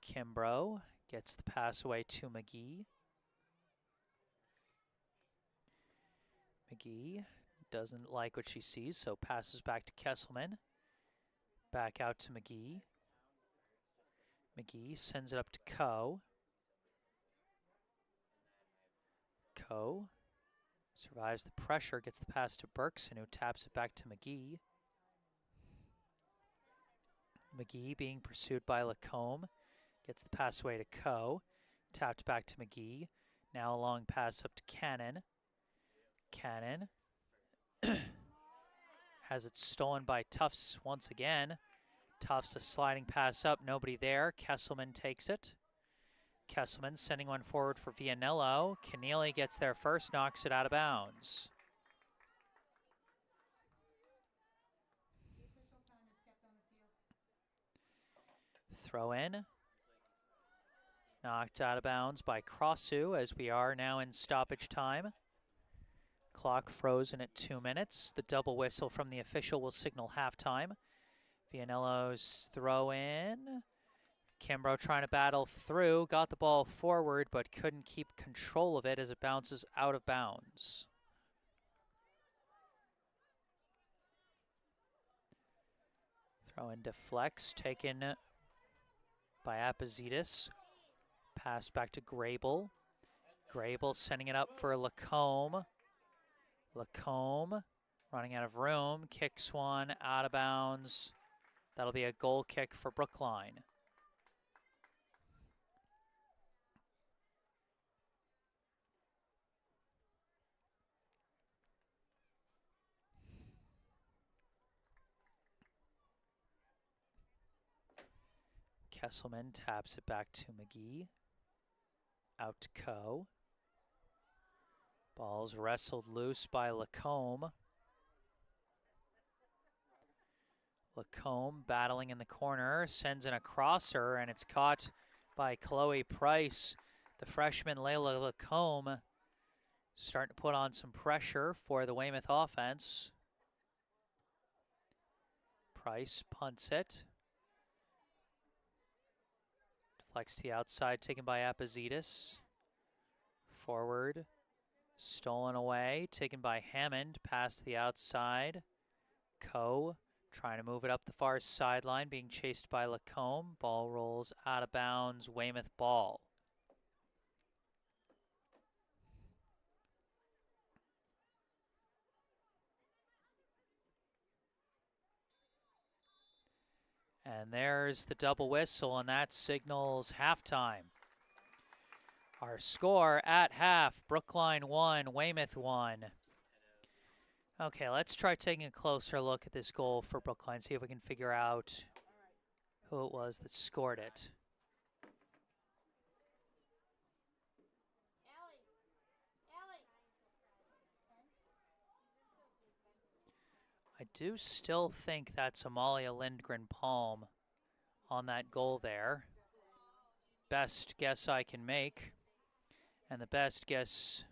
Kimbrough gets the pass away to McGee. McGee doesn't like what she sees, so passes back to Kesselman. Back out to McGee. McGee sends it up to Coe. Coe survives the pressure, gets the pass to Berkson, who taps it back to McGee. McGee being pursued by Lacombe. Gets the pass away to Coe. Tapped back to McGee. Now a long pass up to Cannon. Cannon has it stolen by Tufts once again. Tufts a sliding pass up, nobody there. Kesselman takes it. Kesselman sending one forward for Vianello. Keneally gets there first, knocks it out of bounds. Throw in. Knocked out of bounds by Crossu as we are now in stoppage time. Clock frozen at 2 minutes. The double whistle from the official will signal halftime. Vianello's throw in. Kimbrough trying to battle through, got the ball forward, but couldn't keep control of it as it bounces out of bounds. Throw in deflects, taken by Apozidis. Pass back to Grable. Grable sending it up for Lacombe. Lacombe running out of room, kicks one out of bounds. That'll be a goal kick for Brookline. Kesselman taps it back to McGee. Out to Coe. Ball's wrestled loose by Lacombe. Lacombe battling in the corner, sends in a crosser, and it's caught by Chloe Price. The freshman Layla Lacombe starting to put on some pressure for the Weymouth offense. Price punts it. Deflects to the outside, taken by Apozidis. Forward, stolen away, taken by Hammond, past the outside. Coe trying to move it up the far sideline, being chased by Lacombe. Ball rolls out of bounds, Weymouth ball. And there's the double whistle, and that signals halftime. Our score at half, Brookline 1, Weymouth 1. Okay, let's try taking a closer look at this goal for Brookline, see if we can figure out who it was that scored it. I do still think that's Amalia Lindgren-Palm on that goal there. Best guess I can make, and the best guess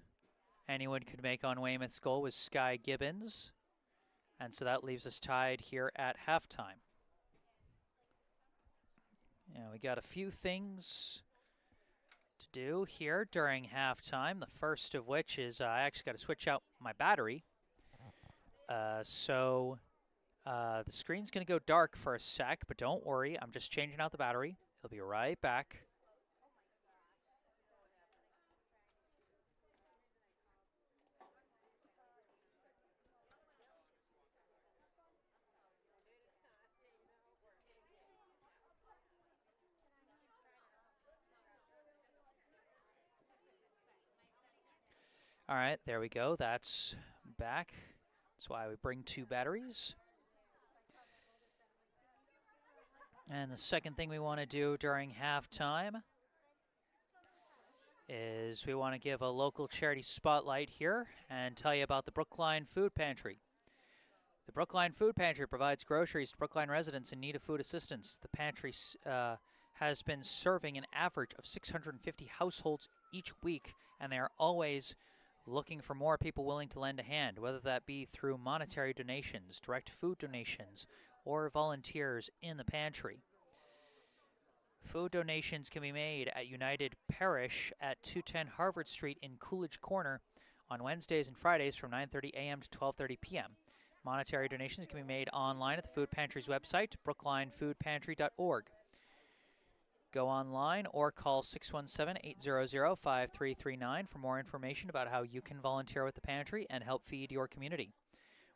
anyone could make on Weymouth's goal was Sky Gibbons. And so that leaves us tied here at halftime. We got a few things to do here during halftime. The first of which is I actually got to switch out my battery. So the screen's going to go dark for a sec, but don't worry. I'm just changing out the battery. It'll be right back. All right, there we go. That's back. That's why we bring 2 batteries. And the second thing we want to do during halftime is we want to give a local charity spotlight here and tell you about the Brookline Food Pantry. The Brookline Food Pantry provides groceries to Brookline residents in need of food assistance. The pantry has been serving an average of 650 households each week, and they are always looking for more people willing to lend a hand, whether that be through monetary donations, direct food donations, or volunteers in the pantry. Food donations can be made at United Parish at 210 Harvard Street in Coolidge Corner on Wednesdays and Fridays from 9:30 a.m. to 12:30 p.m. Monetary donations can be made online at the food pantry's website, brooklinefoodpantry.org. Go online or call 617-800-5339 for more information about how you can volunteer with the pantry and help feed your community.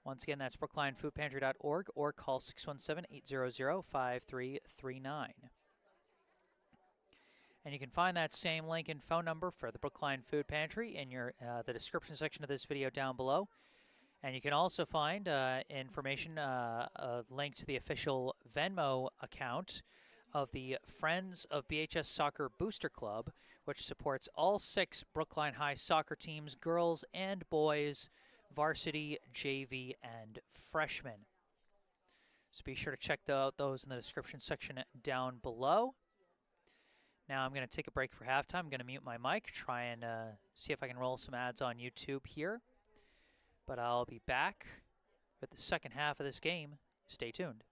Once again, that's brooklinefoodpantry.org or call 617-800-5339. And you can find that same link and phone number for the Brookline Food Pantry in the description section of this video down below. And you can also find information, a link to the official Venmo account of the Friends of BHS Soccer Booster Club, which supports all 6 Brookline High soccer teams, girls and boys, varsity, JV, and freshmen. So be sure to check out those in the description section down below. Now I'm going to take a break for halftime. I'm going to mute my mic, try and see if I can roll some ads on YouTube here. But I'll be back with the second half of this game. Stay tuned.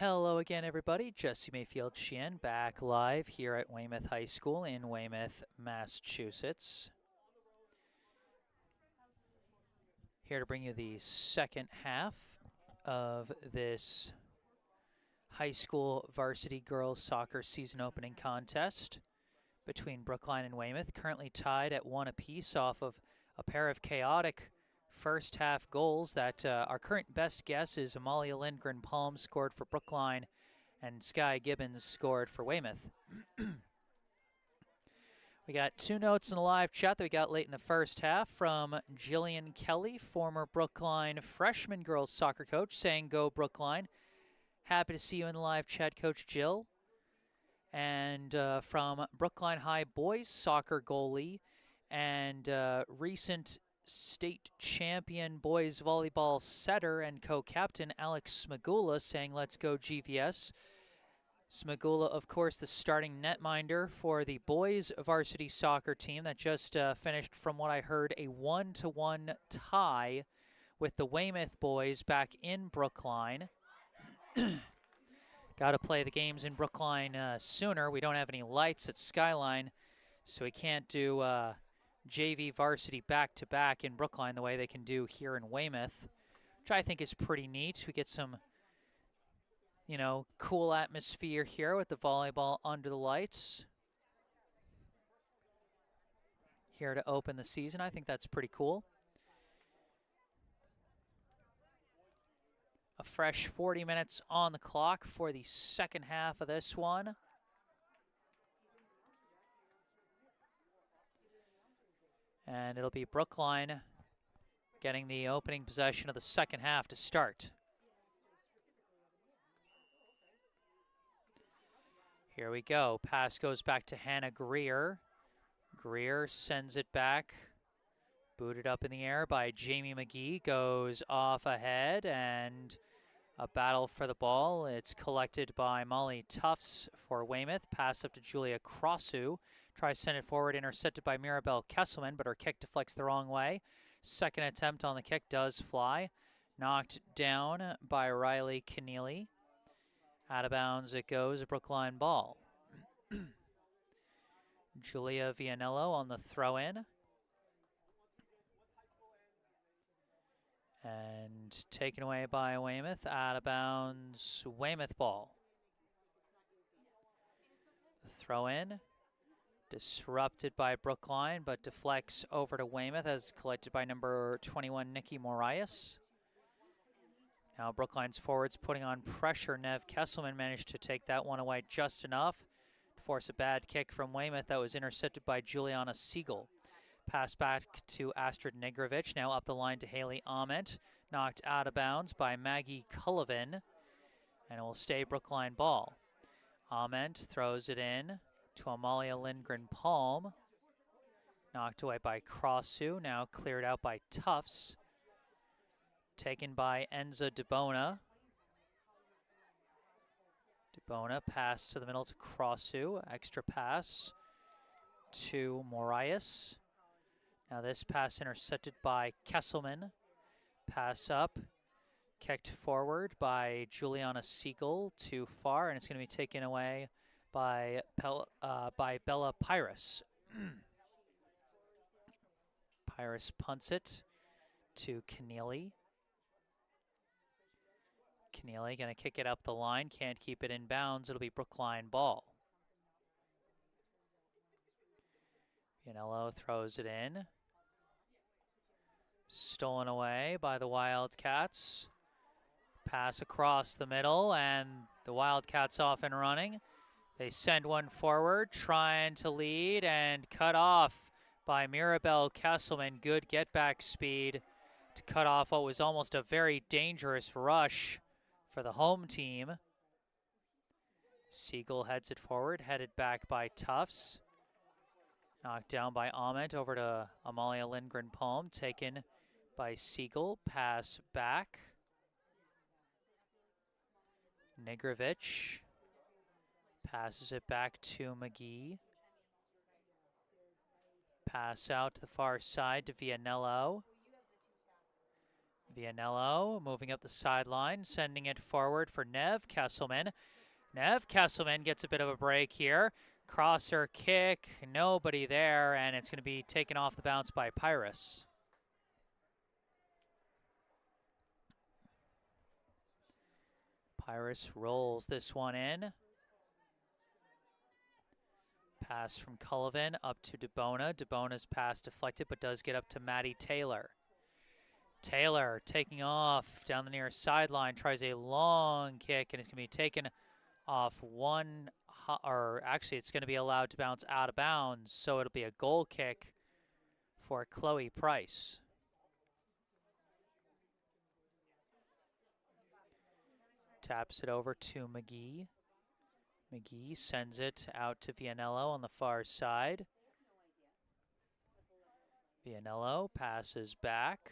Hello again, everybody. Jesse Mayfield-Sheehan back live here at Weymouth High School in Weymouth, Massachusetts. Here to bring you the second half of this high school varsity girls soccer season opening contest between Brookline and Weymouth, currently tied at 1 apiece off of a pair of chaotic first half goals that our current best guess is Amalia Lindgren Palm scored for Brookline and Sky Gibbons scored for Weymouth. We got 2 notes in the live chat that we got late in the first half from Jillian Kelly, former Brookline freshman girls soccer coach, saying go Brookline. Happy to see you in the live chat, Coach Jill. And from Brookline High boys soccer goalie and recent state champion boys volleyball setter and co-captain Alex Smagula saying let's go GVS. Smagula, of course, the starting netminder for the boys varsity soccer team that just finished, from what I heard, a 1-1 tie with the Weymouth boys back in Brookline. Got to play the games in Brookline sooner. We don't have any lights at Skyline, so we can't do JV varsity back-to-back in Brookline the way they can do here in Weymouth, which I think is pretty neat. We get some, you know, cool atmosphere here with the volleyball under the lights. Here to open the season. I think that's pretty cool. A fresh 40 minutes on the clock for the second half of this one. And it'll be Brookline getting the opening possession of the second half to start. Here we go. Pass goes back to Hannah Greer. Greer sends it back. Booted up in the air by Jamie McGee. Goes off ahead and a battle for the ball. It's collected by Molly Tufts for Weymouth. Pass up to Julia Crossu. Tries to send it forward, intercepted by Mirabelle Kesselman, but her kick deflects the wrong way. Second attempt on the kick does fly. Knocked down by Riley Keneally. Out of bounds it goes, a Brookline ball. Julia Vianello on the throw-in. And taken away by Weymouth. Out of bounds, Weymouth ball. The throw-in. Disrupted by Brookline, but deflects over to Weymouth as collected by number 21, Nikki Morias. Now Brookline's forwards putting on pressure. Nev Kesselman managed to take that one away just enough to force a bad kick from Weymouth that was intercepted by Juliana Siegel. Pass back to Astrid Negrovic, now up the line to Haley Ament. Knocked out of bounds by Maggie Cullivan, and it will stay Brookline ball. Ament throws it in to Amalia Lindgren Palm. Knocked away by Crossu, now cleared out by Tufts. Taken by Enza DeBona. DeBona pass to the middle to Crossu. Extra pass to Morias. Now this pass intercepted by Kesselman. Pass up. Kicked forward by Juliana Siegel. Too far, and it's going to be taken away by Bella Pyrus. Pyrus punts it to Keneally. Keneally going to kick it up the line. Can't keep it in bounds. It'll be Brookline ball. Vianello throws it in. Stolen away by the Wildcats. Pass across the middle, and the Wildcats off and running. They send one forward, trying to lead, and cut off by Mirabelle Kesselman. Good get-back speed to cut off what was almost a very dangerous rush for the home team. Siegel heads it forward, headed back by Tufts. Knocked down by Ament over to Amalia Lindgren Palm, taken by Siegel. Pass back. Negrovic passes it back to McGee. Pass out to the far side to Vianello. Vianello moving up the sideline, sending it forward for Nev Kesselman. Nev Kesselman gets a bit of a break here. Crosser kick, nobody there, and it's going to be taken off the bounce by Pyrrhus. Pyrrhus rolls this one in. Pass from Cullivan up to DeBona. DeBona's pass deflected, but does get up to Maddie Taylor. Taylor taking off down the near sideline, tries a long kick, and it's going to be taken off one, or actually it's going to be allowed to bounce out of bounds, so it'll be a goal kick for Chloe Price. Taps it over to McGee. McGee sends it out to Vianello on the far side. Vianello passes back.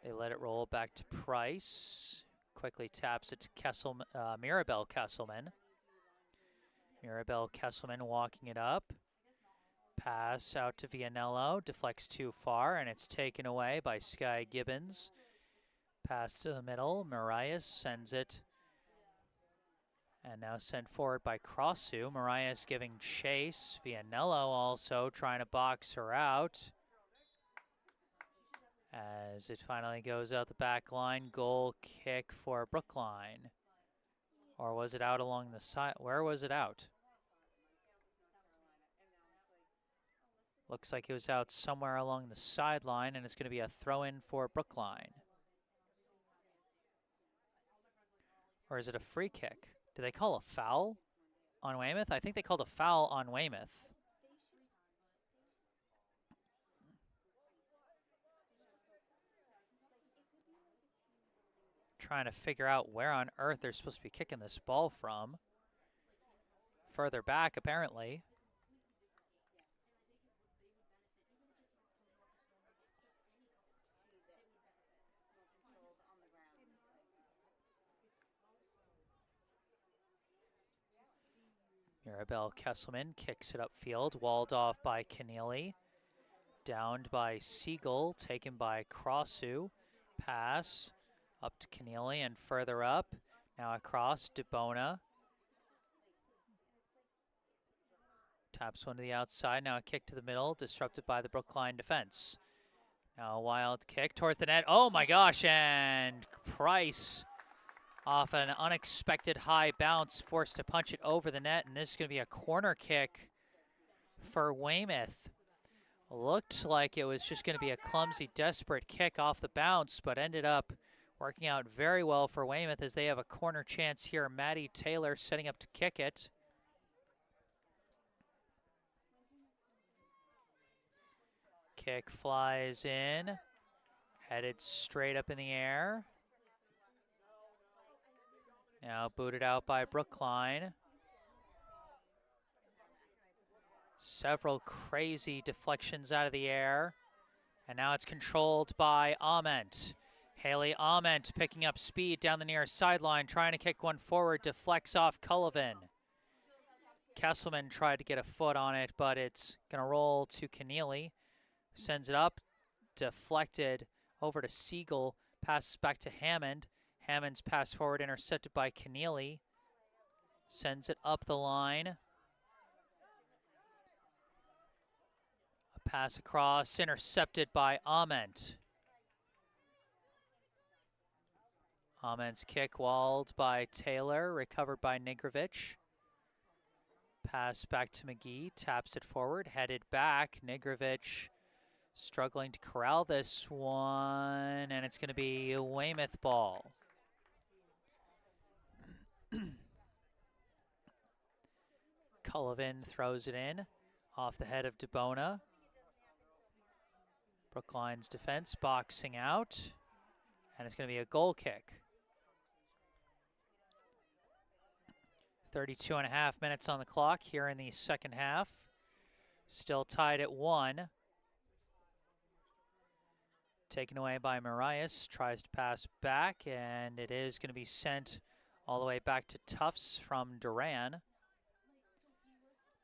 They let it roll back to Price. Quickly taps it to Mirabel Kesselman. Mirabel Kesselman walking it up. Pass out to Vianello. Deflects too far, and it's taken away by Sky Gibbons. Pass to the middle. Marias sends it. And now sent forward by Crossu. Marias giving chase. Vianello also trying to box her out. As it finally goes out the back line. Goal kick for Brookline. Or was it out along the side? Where was it out? Looks like it was out somewhere along the sideline, and it's going to be a throw-in for Brookline. Or is it a free kick? Did they call a foul on Weymouth? I think they called a foul on Weymouth. Trying to figure out where on earth they're supposed to be kicking this ball from. Further back, apparently. Mirabel Kesselman kicks it upfield, walled off by Keneally. Downed by Siegel, taken by Crossu. Pass up to Keneally and further up. Now across, DeBona. Taps one to the outside, now a kick to the middle, disrupted by the Brookline defense. Now a wild kick towards the net. Oh my gosh, and Price off an unexpected high bounce, forced to punch it over the net, and this is going to be a corner kick for Weymouth. Looked like it was just going to be a clumsy, desperate kick off the bounce, but ended up working out very well for Weymouth as they have a corner chance here. Maddie Taylor setting up to kick it. Kick flies in, headed straight up in the air. Now booted out by Brookline. Several crazy deflections out of the air. And now it's controlled by Ament. Haley Ament picking up speed down the near sideline, trying to kick one forward, deflects off Cullivan. Kesselman tried to get a foot on it, but it's going to roll to Keneally. Sends it up, deflected over to Siegel, passes back to Hammond. Hammond's pass forward intercepted by Keneally. Sends it up the line. A pass across, intercepted by Ament. Ament's kick walled by Taylor, recovered by Nigrovic. Pass back to McGee, taps it forward, headed back. Nigrovic struggling to corral this one, and it's going to be a Weymouth ball. Cullivan throws it in off the head of DeBona. Brookline's defense boxing out, and it's going to be a goal kick. 32.5 minutes on the clock here in the second half. Still tied at 1. Taken away by Marias, tries to pass back, and it is going to be sent all the way back to Tufts from Duran.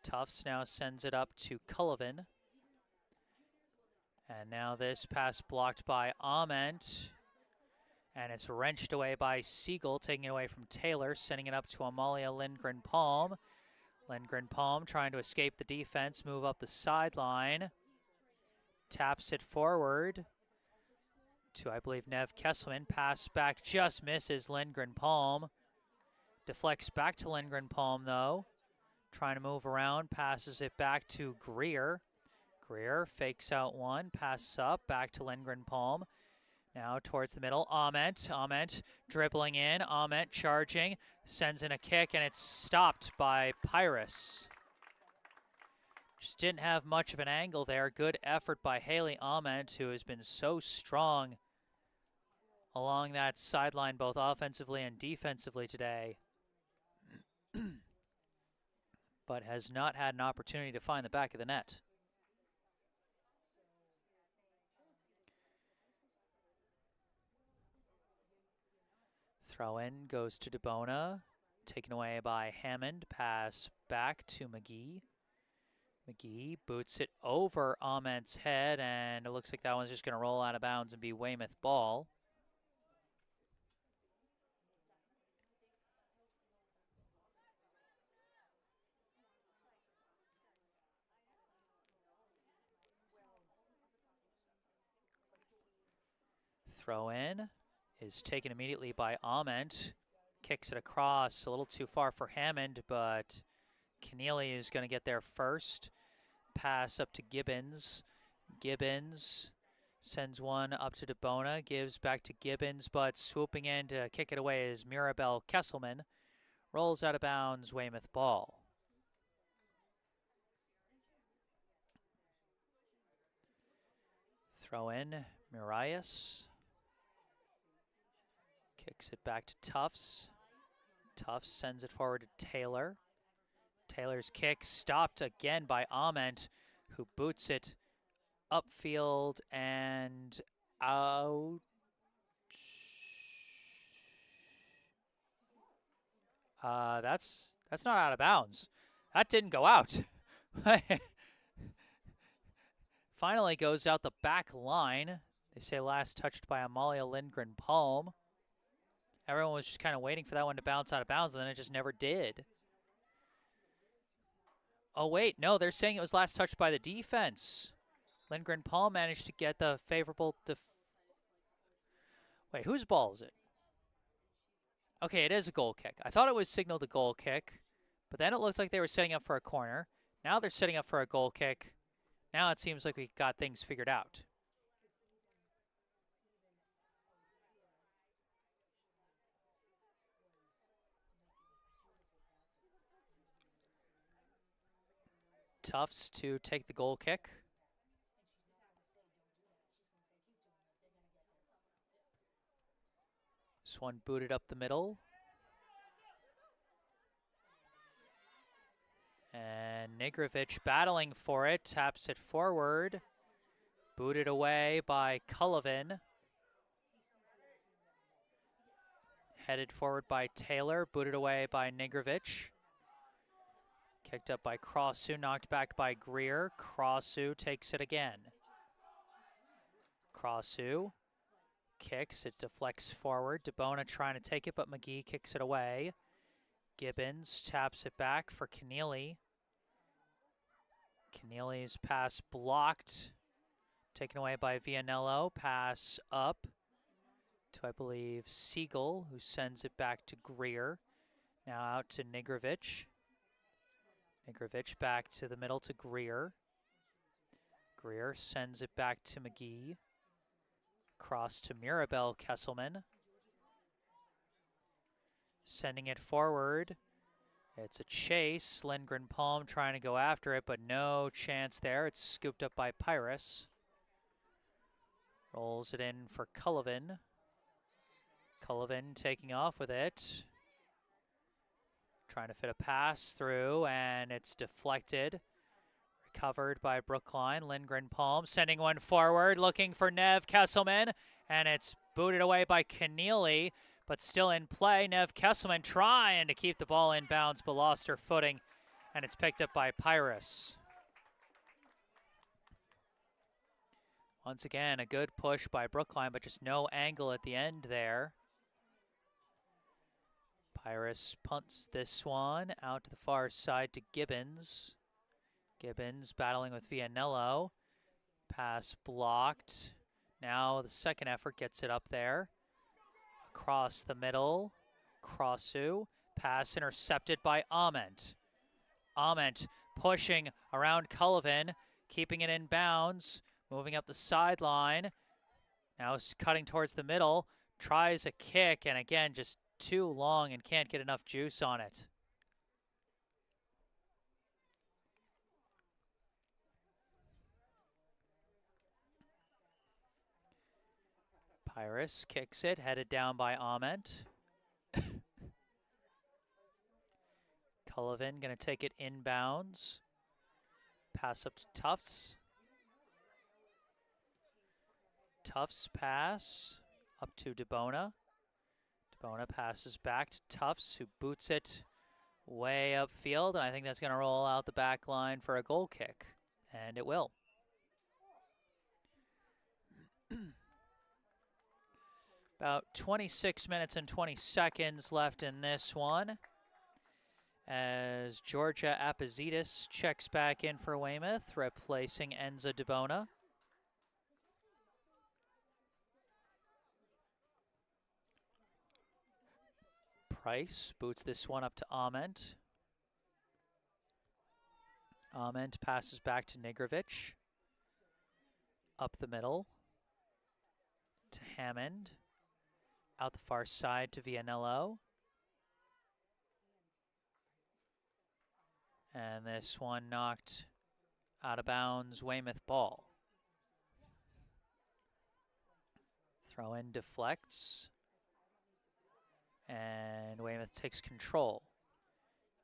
Tufts now sends it up to Cullivan. And now this pass blocked by Ament. And it's wrenched away by Siegel, taking it away from Taylor, sending it up to Amalia Lindgren-Palm. Lindgren-Palm trying to escape the defense, move up the sideline. Taps it forward to, I believe, Nev Kesselman. Pass back just misses Lindgren-Palm. Deflects back to Lindgren-Palm, though. Trying to move around, passes it back to Greer. Greer fakes out one, passes up, back to Lindgren-Palm. Now towards the middle, Ament dribbling in, Ament charging, sends in a kick, and it's stopped by Pyrrhus. Just didn't have much of an angle there. Good effort by Haley Ament, who has been so strong along that sideline, both offensively and defensively today, but has not had an opportunity to find the back of the net. Throw in goes to DeBona, taken away by Hammond. Pass back to McGee. McGee boots it over Ament's head, and it looks like that one's just going to roll out of bounds and be Weymouth ball. Throw in is taken immediately by Ament. Kicks it across, a little too far for Hammond, but Keneally is going to get there first. Pass up to Gibbons. Gibbons sends one up to DeBona, gives back to Gibbons, but swooping in to kick it away is Mirabel Kesselman. Rolls out of bounds, Weymouth ball. Throw in, Murias. Kicks it back to Tufts. Tufts sends it forward to Taylor. Taylor's kick stopped again by Ament, who boots it upfield and out. That's not out of bounds. That didn't go out. Finally goes out the back line. They say last touched by Amalia Lindgren-Palm. Everyone was just kind of waiting for that one to bounce out of bounds, and then it just never did. Oh, wait, no, they're saying it was last touched by the defense. Lindgren-Palm managed to get the favorable Wait, whose ball is it? Okay, it is a goal kick. I thought it was signaled a goal kick, but then it looked like they were setting up for a corner. Now they're setting up for a goal kick. Now it seems like we got things figured out. Tufts to take the goal kick. This one booted up the middle. And Nigrovic battling for it, taps it forward. Booted away by Cullivan. Headed forward by Taylor, booted away by Nigrovic. Kicked up by Crossu, knocked back by Greer. Crossu takes it again. Crossu kicks, it deflects forward. DeBona trying to take it, but McGee kicks it away. Gibbons taps it back for Keneally. Keneally's pass blocked. Taken away by Vianello. Pass up to, I believe, Siegel, who sends it back to Greer. Now out to Nigrovic. Nigrovic back to the middle to Greer. Greer sends it back to McGee. Cross to Mirabel Kesselman. Sending it forward. It's a chase. Lindgren-Palm trying to go after it, but no chance there. It's scooped up by Pyrrhus. Rolls it in for Cullivan. Cullivan taking off with it. Trying to fit a pass through, and it's deflected. Recovered by Brookline. Lindgren-Palm sending one forward, looking for Nev Kesselman, and it's booted away by Keneally, but still in play. Nev Kesselman trying to keep the ball in bounds, but lost her footing, and it's picked up by Pyrrhus. Once again, a good push by Brookline, but just no angle at the end there. Pyrrhus punts this one out to the far side to Gibbons. Gibbons battling with Vianello. Pass blocked. Now the second effort gets it up there. Across the middle. Crossu. Pass intercepted by Ament. Ament pushing around Cullivan, keeping it in bounds, moving up the sideline. Now cutting towards the middle. Tries a kick, and again, just too long and can't get enough juice on it. Pyrrhus kicks it, headed down by Ament. Cullivan going to take it inbounds. Pass up to Tufts. Tufts pass up to DeBona. DeBona passes back to Tufts, who boots it way upfield, and I think that's going to roll out the back line for a goal kick, and it will. About 26 minutes and 20 seconds left in this one, as Georgia Apozidis checks back in for Weymouth, replacing Enza DeBona. Price boots this one up to Ament. Ament passes back to Nigrovic. Up the middle to Hammond. Out the far side to Vianello. And this one knocked out of bounds, Weymouth ball. Throw in deflects. And Weymouth takes control.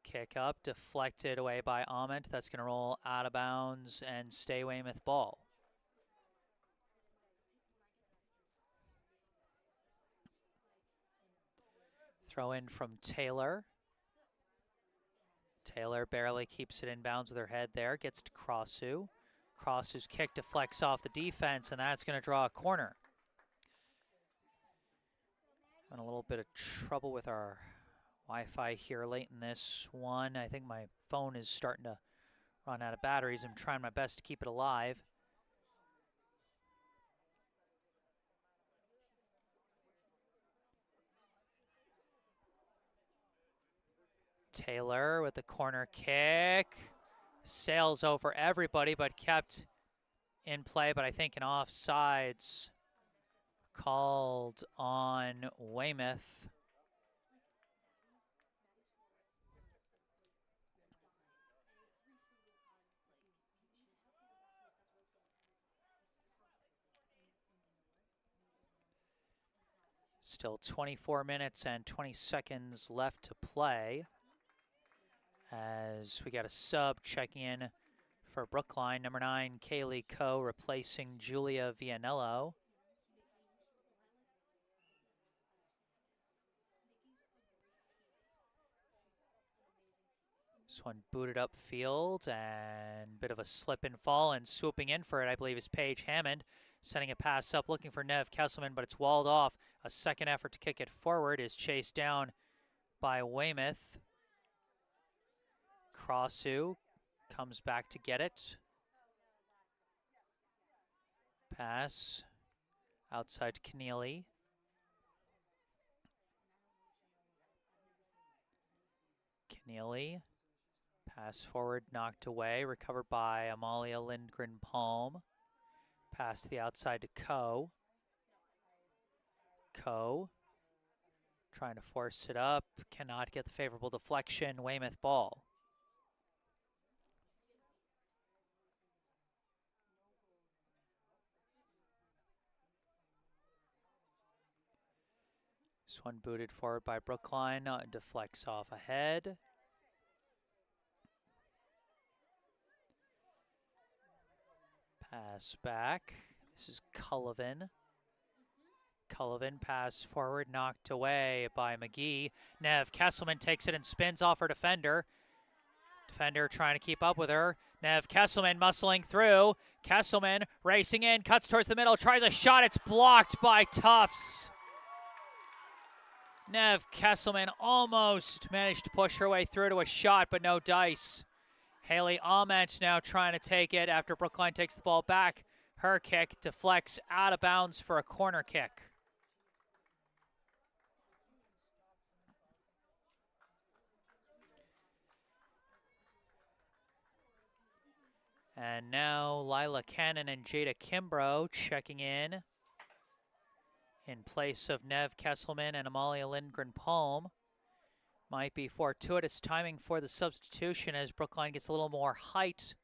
Kick up, deflected away by Ament. That's going to roll out of bounds and stay Weymouth ball. Throw in from Taylor. Taylor barely keeps it in bounds with her head there. Gets to Crossu. Crossu's kick deflects off the defense, and that's going to draw a corner. Having a little bit of trouble with our Wi-Fi here late in this one. I think my phone is starting to run out of batteries. I'm trying my best to keep it alive. Taylor with the corner kick. Sails over everybody, but kept in play, but I think an offsides called on Weymouth. Still 24 minutes and 20 seconds left to play, as we got a sub checking in for Brookline, number 9, Kaylee Coe, replacing Julia Vianello. This one booted up field, and bit of a slip and fall, and swooping in for it, I believe, is Paige Hammond. Sending a pass up, looking for Nev Kesselman, but it's walled off. A second effort to kick it forward is chased down by Weymouth. Crossu comes back to get it. Pass outside to Keneally. Keneally. Pass forward, knocked away, recovered by Amalia Lindgren-Palm. Pass to the outside to Coe. Coe trying to force it up, cannot get the favorable deflection, Weymouth ball. This one booted forward by Brookline, deflects off ahead. Pass back. This is Cullivan. Cullivan pass forward, knocked away by McGee. Nev Kesselman takes it and spins off her defender. Defender trying to keep up with her. Nev Kesselman muscling through. Kesselman racing in, cuts towards the middle, tries a shot. It's blocked by Tufts. Nev Kesselman almost managed to push her way through to a shot, but no dice. Haley Ament now trying to take it after Brookline takes the ball back. Her kick deflects out of bounds for a corner kick. And now Lila Cannon and Jada Kimbrough checking in place of Nev Kesselman and Amalia Lindgren-Palm. Might be fortuitous timing for the substitution as Brookline gets a little more height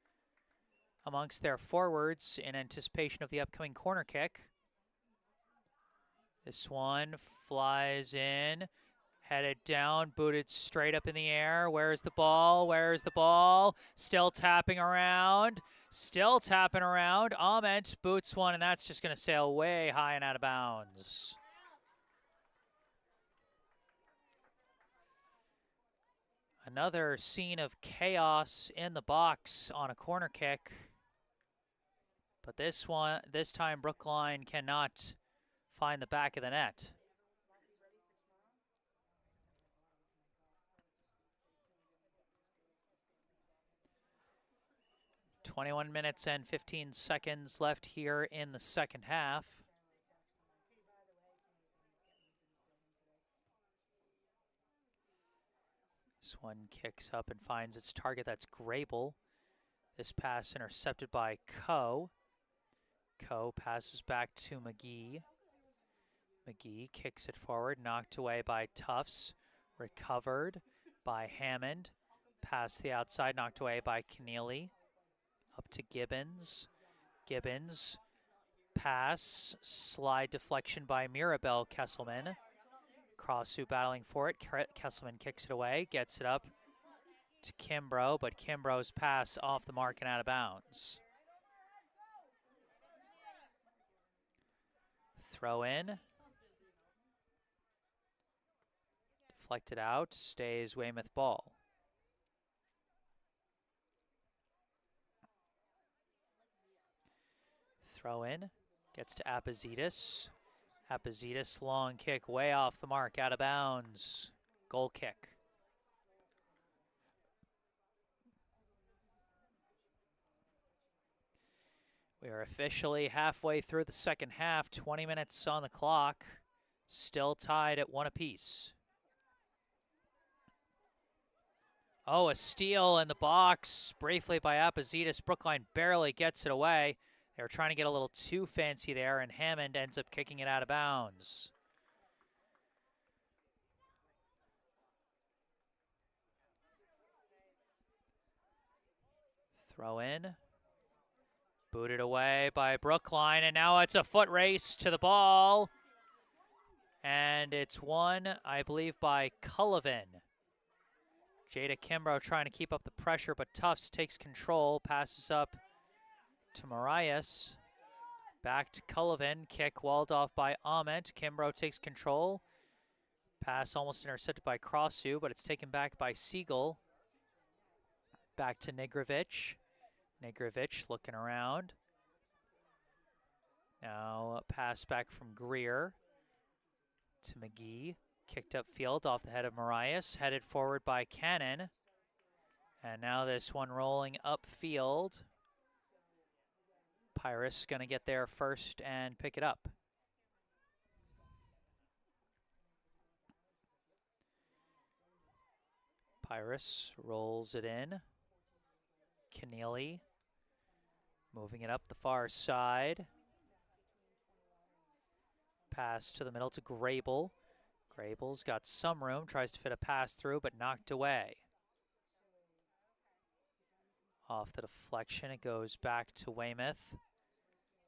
amongst their forwards in anticipation of the upcoming corner kick. This one flies in, headed down, booted straight up in the air. Where's the ball? Where's the ball? Still tapping around. Still tapping around. Ament boots one, and that's just going to sail way high and out of bounds. Another scene of chaos in the box on a corner kick. But this time Brookline cannot find the back of the net. .21 minutes and 15 seconds left here in the second half. This one kicks up and finds its target. That's Grable. This pass intercepted by Coe. Coe passes back to McGee. McGee kicks it forward, knocked away by Tufts. Recovered by Hammond. Pass the outside, knocked away by Keneally. Up to Gibbons. Gibbons. Pass. Slide deflection by Mirabelle Kesselman. Crossu battling for it. Kesselman kicks it away. Gets it up to Kimbrough, but Kimbrough's pass off the mark and out of bounds. Throw in. Deflected out. Stays Weymouth ball. Throw in, gets to Apazitis. Apazitis, long kick, way off the mark, out of bounds. Goal kick. We are officially halfway through the second half, 20 minutes on the clock. Still tied at 1 apiece. Oh, a steal in the box, briefly by Apazitis. Brookline barely gets it away. They were trying to get a little too fancy there, and Hammond ends up kicking it out of bounds. Throw in. Booted away by Brookline, and now it's a foot race to the ball. And it's won, I believe, by Cullivan. Jada Kimbrough trying to keep up the pressure, but Tufts takes control, passes up to Marias. Back to Cullivan. Kick walled off by Ament. Kimbrough takes control. Pass almost intercepted by Crossu, but it's taken back by Siegel. Back to Nigrovic. Nigrovic looking around. Now a pass back from Greer to McGee. Kicked upfield off the head of Marias. Headed forward by Cannon. And now this one rolling upfield. Pyrrhus going to get there first and pick it up. Pyrrhus rolls it in. Keneally moving it up the far side. Pass to the middle to Grable. Grable's got some room, tries to fit a pass through, but knocked away. Off the deflection, it goes back to Weymouth.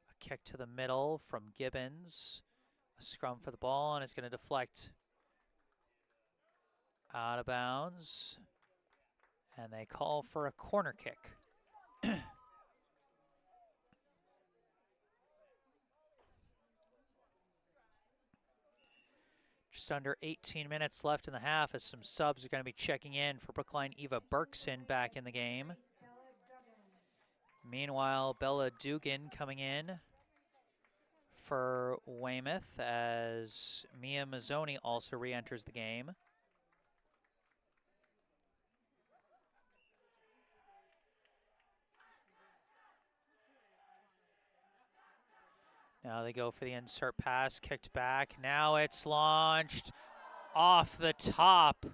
A kick to the middle from Gibbons. A scrum for the ball, and it's going to deflect out of bounds. And they call for a corner kick. Just Just under 18 minutes left in the half as some subs are going to be checking in for Brookline. Eva Berkson back in the game. Meanwhile, Bella Dugan coming in for Weymouth as Mia Mazzoni also re-enters the game. Now they go for the insert pass, kicked back. Now it's launched off the top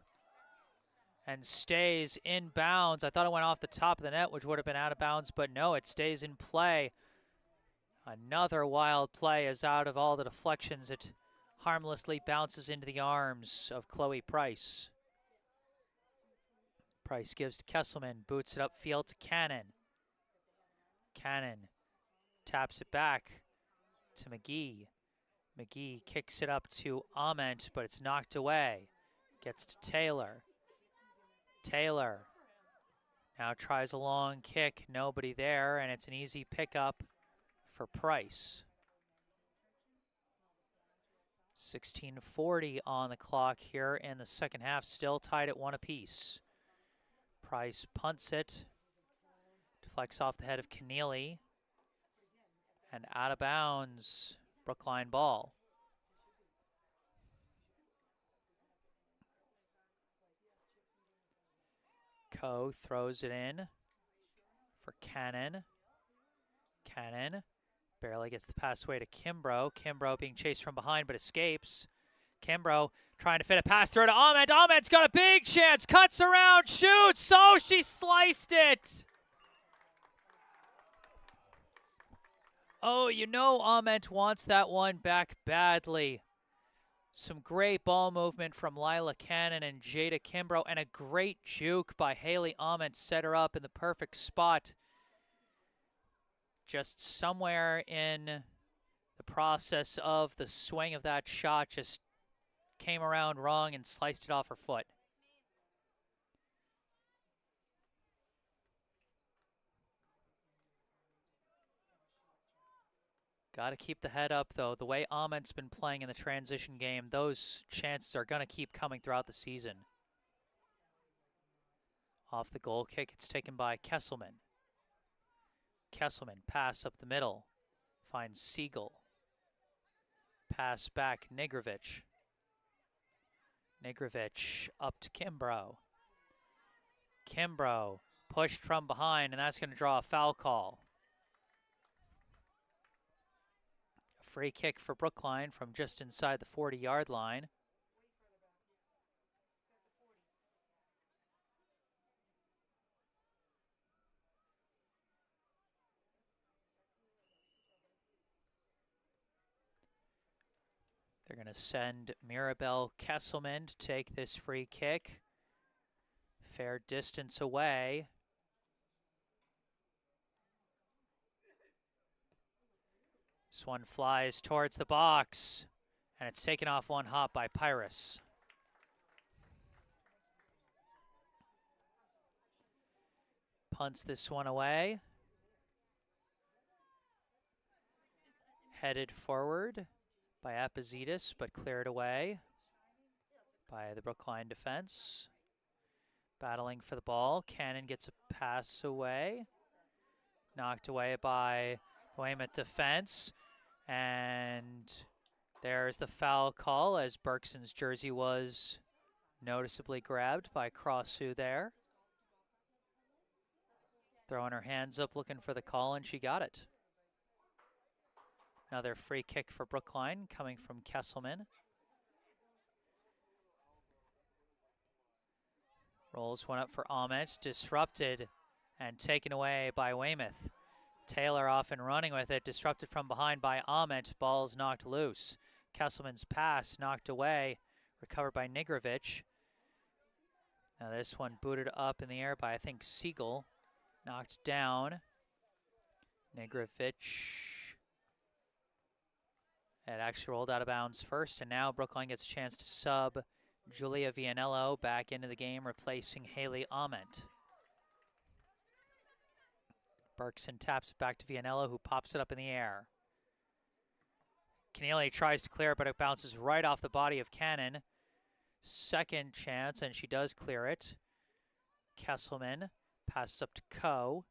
and stays in bounds. I thought it went off the top of the net, which would have been out of bounds, but no, it stays in play. Another wild play as out of all the deflections, it harmlessly bounces into the arms of Chloe Price. Price gives to Kesselman, boots it upfield to Cannon. Cannon taps it back to McGee. McGee kicks it up to Ament, but it's knocked away. Gets to Taylor. Taylor now tries a long kick, nobody there, and it's an easy pickup for Price. 16:40 on the clock here in the second half, still tied at 1 apiece. Price punts it, deflects off the head of Keneally, and out of bounds, Brookline ball. Coe throws it in for Cannon. Cannon barely gets the pass away to Kimbrough. Kimbrough being chased from behind but escapes. Kimbrough trying to fit a pass through to Ament. Ament's got a big chance. Cuts around, shoots. Oh, she sliced it. Oh, you know Ament wants that one back badly. Some great ball movement from Lila Cannon and Jada Kimbrough, and a great juke by Haley Ament set her up in the perfect spot. Just somewhere in the process of the swing of that shot, just came around wrong and sliced it off her foot. Got to keep the head up, though. The way Ament's been playing in the transition game, those chances are going to keep coming throughout the season. Off the goal kick, it's taken by Kesselman. Kesselman, pass up the middle, finds Siegel. Pass back, Nigrovic. Nigrovic up to Kimbrough. Kimbrough pushed from behind, and that's going to draw a foul call. Free kick for Brookline from just inside the 40-yard line. They're going to send Mirabelle Kesselman to take this free kick. Fair distance away. This one flies towards the box, and it's taken off one hop by Pyrrhus. Punts this one away. Headed forward by Apizidis, but cleared away by the Brookline defense. Battling for the ball. Cannon gets a pass away. Knocked away by Weymouth defense. And there's the foul call as Berkson's jersey was noticeably grabbed by Crossu there. Throwing her hands up looking for the call, and she got it. Another free kick for Brookline coming from Kesselman. Rolls one up for Ament, disrupted and taken away by Weymouth. Taylor off and running with it, disrupted from behind by Ament. Ball's knocked loose. Kesselman's pass knocked away, recovered by Nigrovic. Now this one booted up in the air by, I think, Siegel. Knocked down. Nigrovic. It actually rolled out of bounds first, and now Brookline gets a chance to sub Julia Vianello back into the game, replacing Haley Ament. Berkson taps it back to Vianello, who pops it up in the air. Keneally tries to clear it, but it bounces right off the body of Cannon. Second chance, and she does clear it. Kesselman passes up to Coe.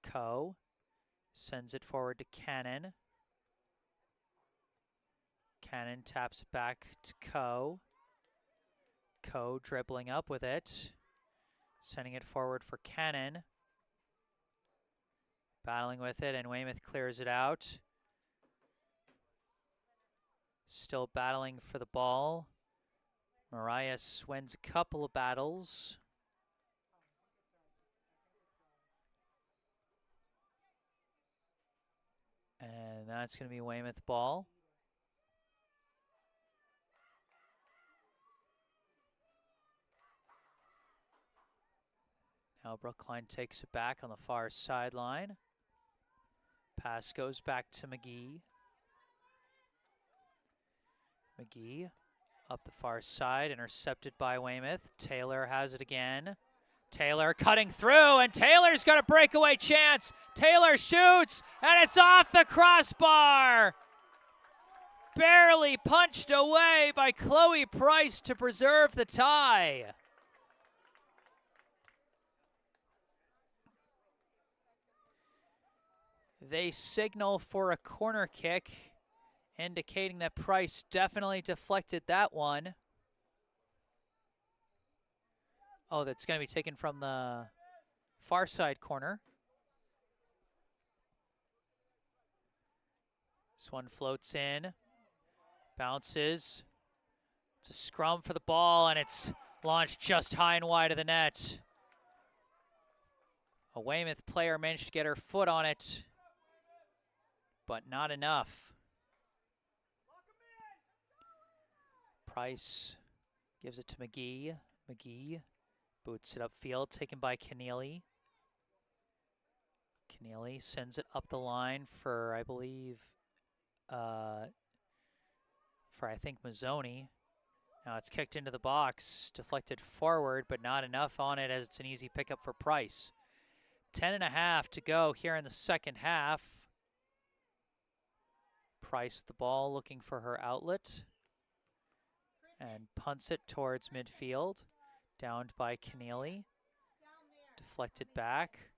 Coe sends it forward to Cannon. Cannon taps it back to Coe. Coe dribbling up with it. Sending it forward for Cannon. Battling with it, and Weymouth clears it out. Still battling for the ball. Marias wins a couple of battles. And that's going to be Weymouth ball. Now Brookline takes it back on the far sideline. Pass goes back to McGee. McGee up the far side, intercepted by Weymouth. Taylor has it again. Taylor cutting through, and Taylor's got a breakaway chance. Taylor shoots, and it's off the crossbar. Barely punched away by Chloe Price to preserve the tie. They signal for a corner kick, indicating that Price definitely deflected that one. Oh, that's going to be taken from the far side corner. This one floats in, bounces. It's a scrum for the ball, and it's launched just high and wide of the net. A Weymouth player managed to get her foot on it, but not enough. Price gives it to McGee. McGee boots it upfield, taken by Keneally. Keneally sends it up the line for, I believe, Mazzoni. Now it's kicked into the box, deflected forward, but not enough on it as it's an easy pickup for Price. 10.5 to go here in the second half. Price with the ball, looking for her outlet, and punts it towards midfield. Downed by Keneally. Deflected back.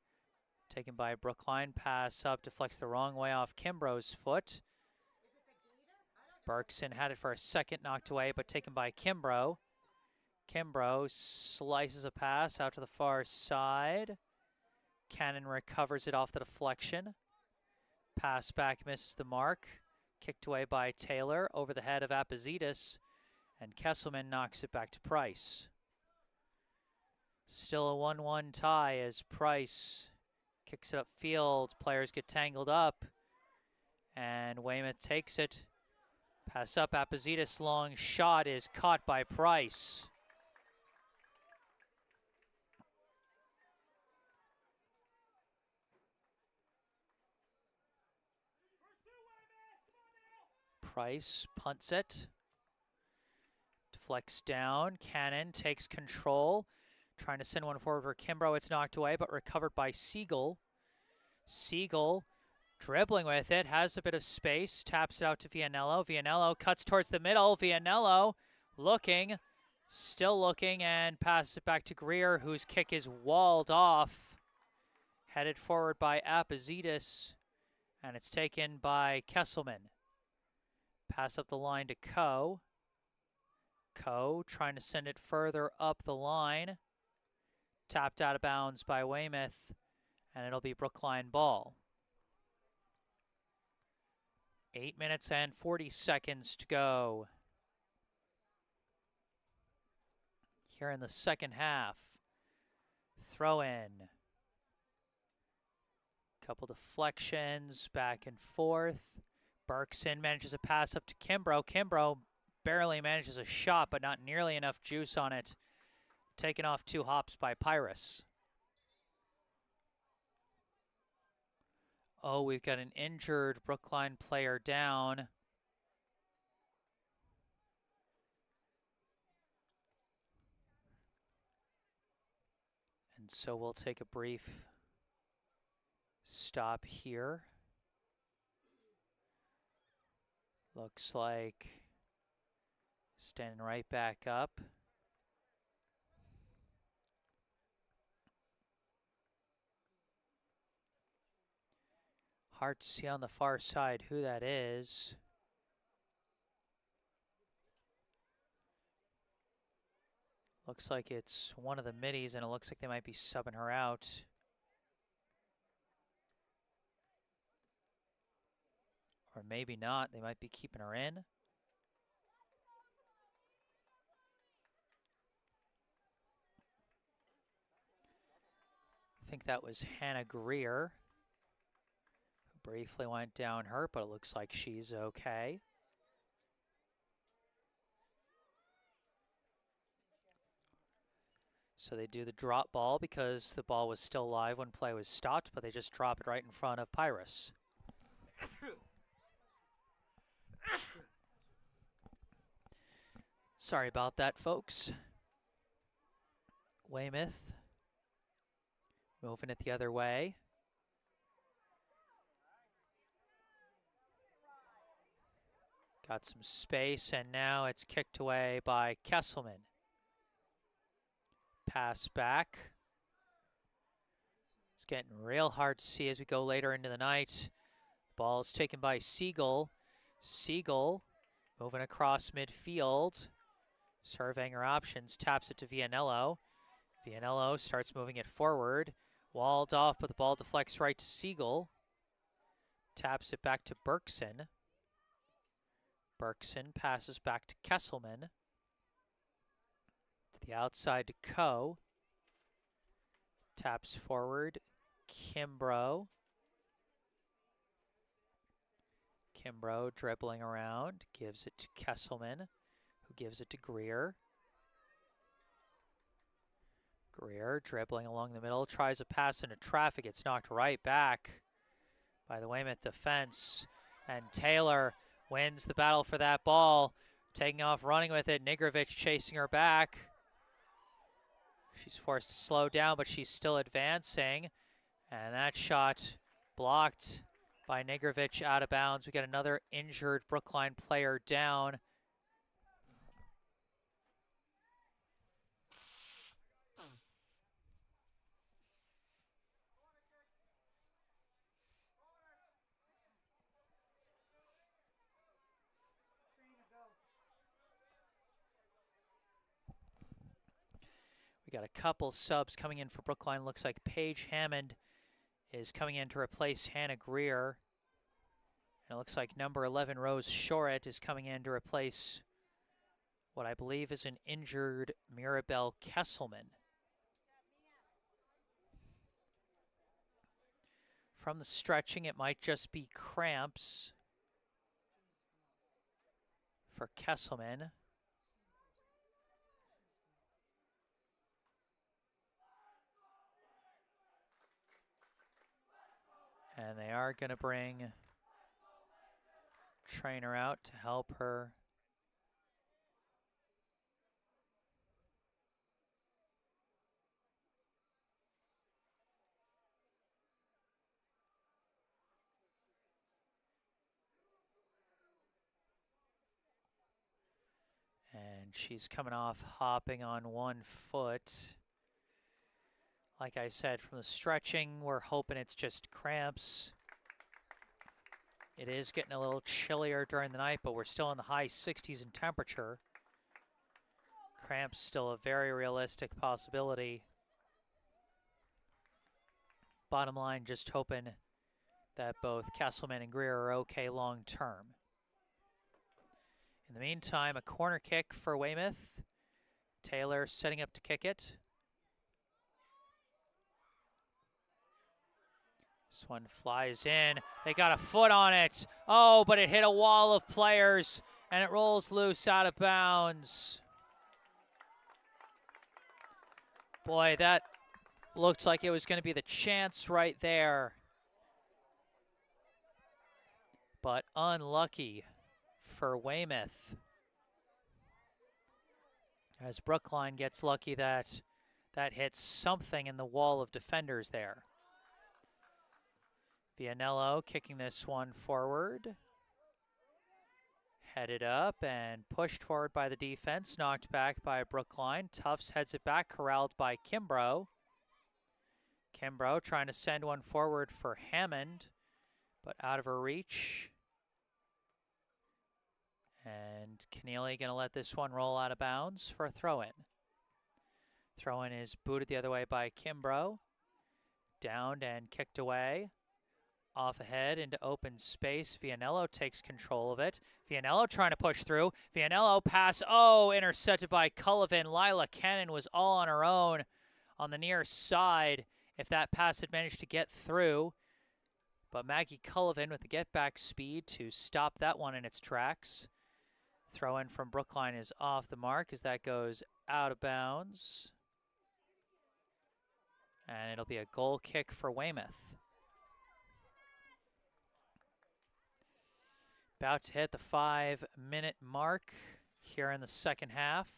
Taken by Brookline. Pass up, deflects the wrong way off Kimbrough's foot. Berkson had it for a second, knocked away, but taken by Kimbrough. Kimbrough slices a pass out to the far side. Cannon recovers it off the deflection. Pass back misses the mark. Kicked away by Taylor over the head of Apozidis, and Kesselman knocks it back to Price. Still a 1-1 tie as Price kicks it upfield. Players get tangled up, and Weymouth takes it. Pass up, Apozidis' long shot is caught by Price. Price punts it. Deflects down. Cannon takes control. Trying to send one forward for Kimbrough. It's knocked away, but recovered by Siegel. Siegel dribbling with it. Has a bit of space. Taps it out to Vianello. Vianello cuts towards the middle. Vianello looking. Still looking, and passes it back to Greer, whose kick is walled off. Headed forward by Apozidis, and it's taken by Kesselman. Pass up the line to Coe. Coe trying to send it further up the line. Tapped out of bounds by Weymouth, and it'll be Brookline ball. 8 minutes and 40 seconds to go here in the second half. Throw in. Couple deflections back and forth. Berkson manages a pass up to Kimbrough. Kimbrough barely manages a shot, but not nearly enough juice on it. Taken off 2 hops by Pyrrhus. Oh, we've got an injured Brookline player down. And so we'll take a brief stop here. Looks like standing right back up. Hard to see on the far side who that is. Looks like it's one of the middies, and it looks like they might be subbing her out. Or maybe not. They might be keeping her in. I think that was Hannah Greer, who briefly went down hurt, but it looks like she's okay. So they do the drop ball because the ball was still live when play was stopped, but they just drop it right in front of Pyrus. Sorry about that, folks. Weymouth moving it the other way. Got some space, and now it's kicked away by Kesselman. Pass back. It's getting real hard to see as we go later into the night. Ball is taken by Siegel. Siegel moving across midfield. Surveying her options, taps it to Vianello. Vianello starts moving it forward. Walled off, but the ball deflects right to Siegel. Taps it back to Berkson. Berkson passes back to Kesselman. To the outside to Coe. Taps forward, Kimbrough. Kimbrough dribbling around, gives it to Kesselman, who gives it to Greer. Greer dribbling along the middle, tries a pass into traffic. It's knocked right back by the Weymouth defense. And Taylor wins the battle for that ball, taking off running with it. Nigrovic chasing her back. She's forced to slow down, but she's still advancing. And that shot blocked by Nigrovic out of bounds. We got another injured Brookline player down. We got a couple subs coming in for Brookline. Looks like Paige Hammond is coming in to replace Hannah Greer. And it looks like number 11, Rose Shorett, is coming in to replace what I believe is an injured Mirabelle Kesselman. From the stretching, it might just be cramps for Kesselman. And they are going to bring trainer out to help her. And she's coming off hopping on one foot. Like I said, from the stretching, we're hoping it's just cramps. It is getting a little chillier during the night, but we're still in the high 60s in temperature. Cramps still a very realistic possibility. Bottom line, just hoping that both Kesselman and Greer are okay long term. In the meantime, a corner kick for Weymouth. Taylor setting up to kick it. This one flies in. They got a foot on it. Oh, but it hit a wall of players, and it rolls loose out of bounds. Boy, that looked like it was going to be the chance right there. But unlucky for Weymouth. As Brookline gets lucky that that hits something in the wall of defenders there. Vianello kicking this one forward. Headed up and pushed forward by the defense, knocked back by Brookline. Tufts heads it back, corralled by Kimbrough. Kimbrough trying to send one forward for Hammond, but out of her reach. And Keneally going to let this one roll out of bounds for a throw-in. Throw-in is booted the other way by Kimbrough. Downed and kicked away. Off ahead into open space. Vianello takes control of it. Vianello trying to push through. Vianello pass. Oh, intercepted by Cullivan. Lila Cannon was all on her own on the near side if that pass had managed to get through. But Maggie Cullivan with the get-back speed to stop that one in its tracks. Throw in from Brookline is off the mark as that goes out of bounds. And it'll be a goal kick for Weymouth. About to hit the 5-minute mark here in the second half.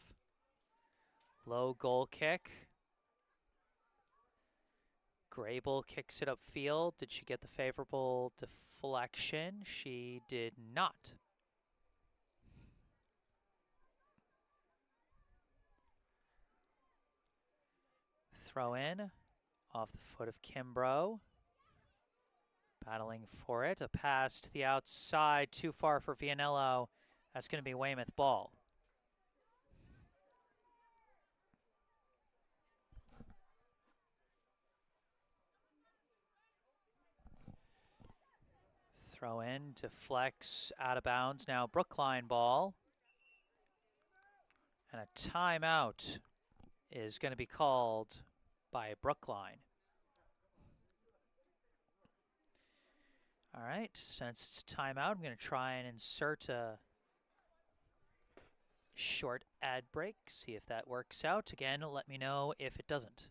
Low goal kick. Grable kicks it upfield. Did she get the favorable deflection? She did not. Throw in off the foot of Kimbrough. Battling for it. A pass to the outside, too far for Vianello. That's going to be Weymouth ball. Throw in, deflects, out of bounds. Now Brookline ball. And a timeout is going to be called by Brookline. All right, since it's timeout, I'm going to try and insert a short ad break, see if that works out. Again, let me know if it doesn't.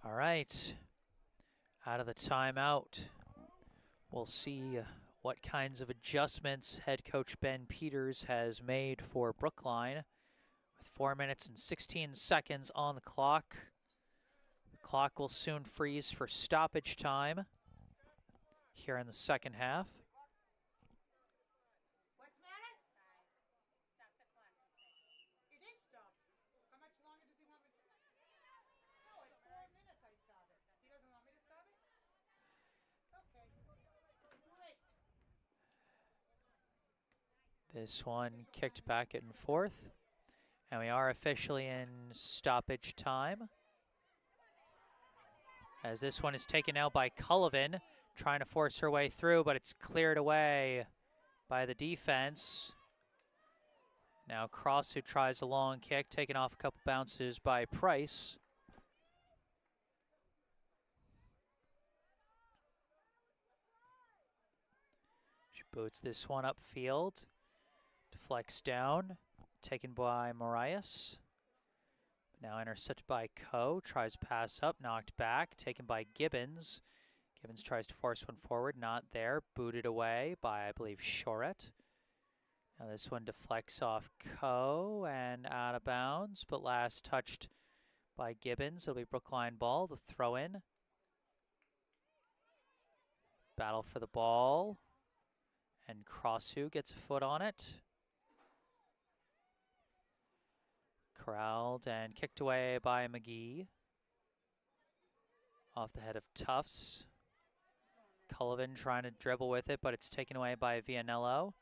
All right, out of the timeout, we'll see what kinds of adjustments head coach Ben Peters has made for Brookline with 4 minutes and 16 seconds on the clock. The clock will soon freeze for stoppage time here in the second half. What's the matter? Stop the clock. It is stopped. How much longer does he want me to? No, at 4 minutes I stop it. He doesn't want me to stop it? Okay. Great. This one kicked back and forth, and we are officially in stoppage time. As this one is taken out by Cullivan, trying to force her way through, but it's cleared away by the defense. Now Cross, who tries a long kick, taken off a couple bounces by Price. Boots this one upfield. Deflects down. Taken by Marias. Now intercepted by Coe. Tries to pass up. Knocked back. Taken by Gibbons. Gibbons tries to force one forward. Not there. Booted away by, I believe, Choret. Now this one deflects off Coe and out of bounds, but last touched by Gibbons. It'll be Brookline ball. The throw in. Battle for the ball. And Crossu gets a foot on it. Corralled and kicked away by McGee. Off the head of Tufts. Cullivan trying to dribble with it, but it's taken away by Vianello.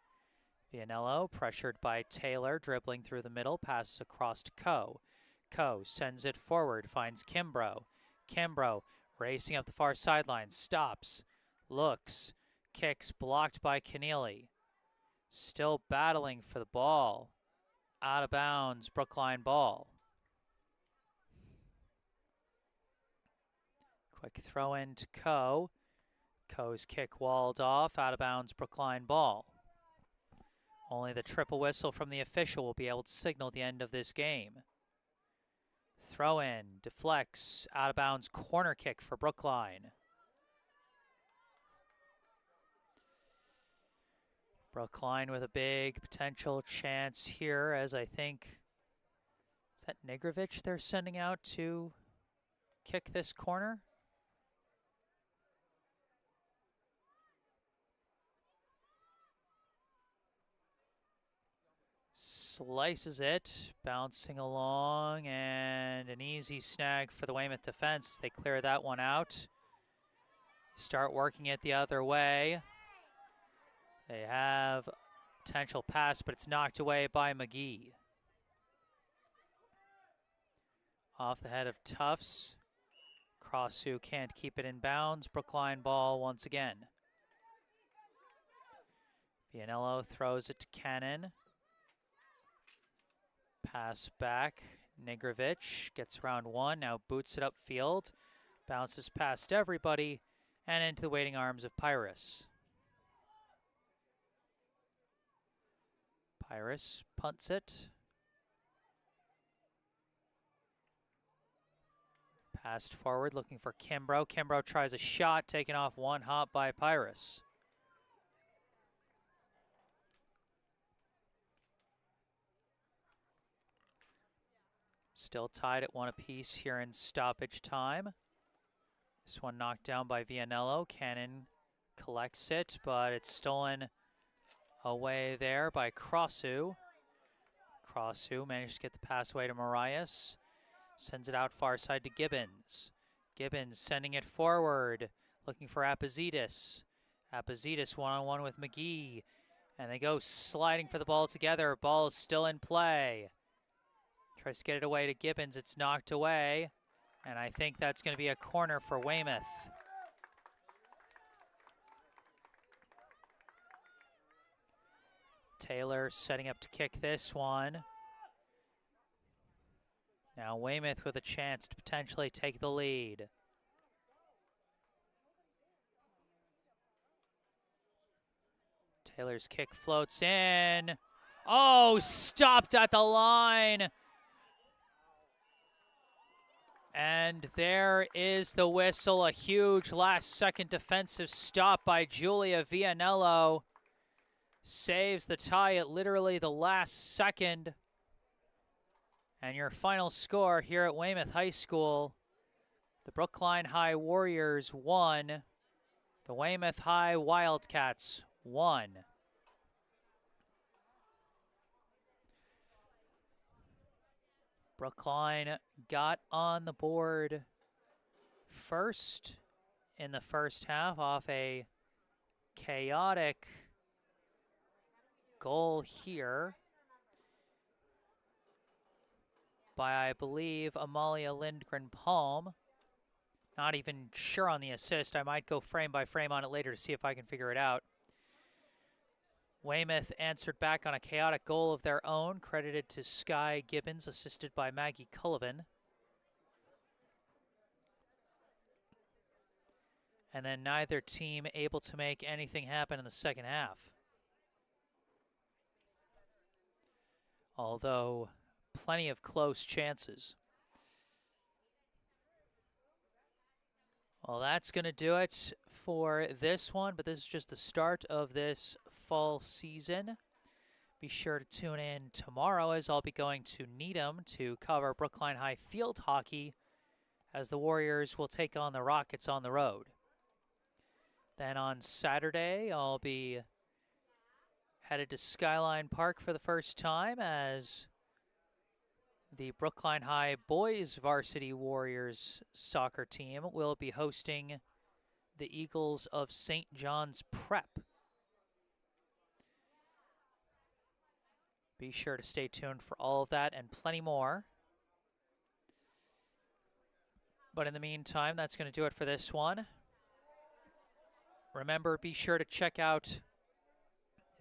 Vianello pressured by Taylor, dribbling through the middle, passes across to Coe. Coe sends it forward, finds Kimbrough. Kimbrough racing up the far sideline, stops, looks, kicks, blocked by Keneally. Still battling for the ball. Out of bounds, Brookline ball. Quick throw in to Coe. Coe's kick walled off, out of bounds, Brookline ball. Only the triple whistle from the official will be able to signal the end of this game. Throw in, deflects, out of bounds, corner kick for Brookline. Brookline with a big potential chance here, as I think, is that Nigrovic they're sending out to kick this corner? Slices it, bouncing along, and an easy snag for the Weymouth defense. They clear that one out. Start working it the other way. They have potential pass, but it's knocked away by McGee. Off the head of Tufts. Crossu can't keep it in bounds. Brookline ball once again. Vianello throws it to Cannon. Pass back. Nigrovic gets round one. Now boots it upfield. Bounces past everybody and into the waiting arms of Pyrrhus. Pyrrhus punts it. Passed forward, looking for Kimbrough. Kimbrough tries a shot, taken off one hop by Pyrrhus. Still tied at one apiece here in stoppage time. This one knocked down by Vianello. Cannon collects it, but it's stolen away there by Crossu. Crossu managed to get the pass away to Marias. Sends it out far side to Gibbons. Gibbons sending it forward, looking for Apozidis. Apozidis one-on-one with McGee. And they go sliding for the ball together. Ball is still in play. Tries to get it away to Gibbons. It's knocked away. And I think that's going to be a corner for Weymouth. Taylor setting up to kick this one. Now Weymouth with a chance to potentially take the lead. Taylor's kick floats in. Oh, stopped at the line. And there is the whistle, a huge last-second defensive stop by Julia Vianello. Saves the tie at literally the last second. And your final score here at Weymouth High School, the Brookline High Warriors 1, the Weymouth High Wildcats 1. Brookline got on the board first in the first half off a chaotic goal here by, I believe, Amalia Lindgren-Palm. Not even sure on the assist. I might go frame by frame on it later to see if I can figure it out. Weymouth answered back on a chaotic goal of their own, credited to Skye Gibbons, assisted by Maggie Cullivan. And then neither team able to make anything happen in the second half. although plenty of close chances. Well, that's going to do it for this one, but this is just the start of this fall season. Be sure to tune in tomorrow as I'll be going to Needham to cover Brookline High field hockey as the Warriors will take on the Rockets on the road. Then on Saturday, I'll be headed to Skyline Park for the first time as the Brookline High boys varsity Warriors soccer team will be hosting the Eagles of St. John's Prep. Be sure to stay tuned for all of that and plenty more. But in the meantime, that's going to do it for this one. Remember, be sure to check out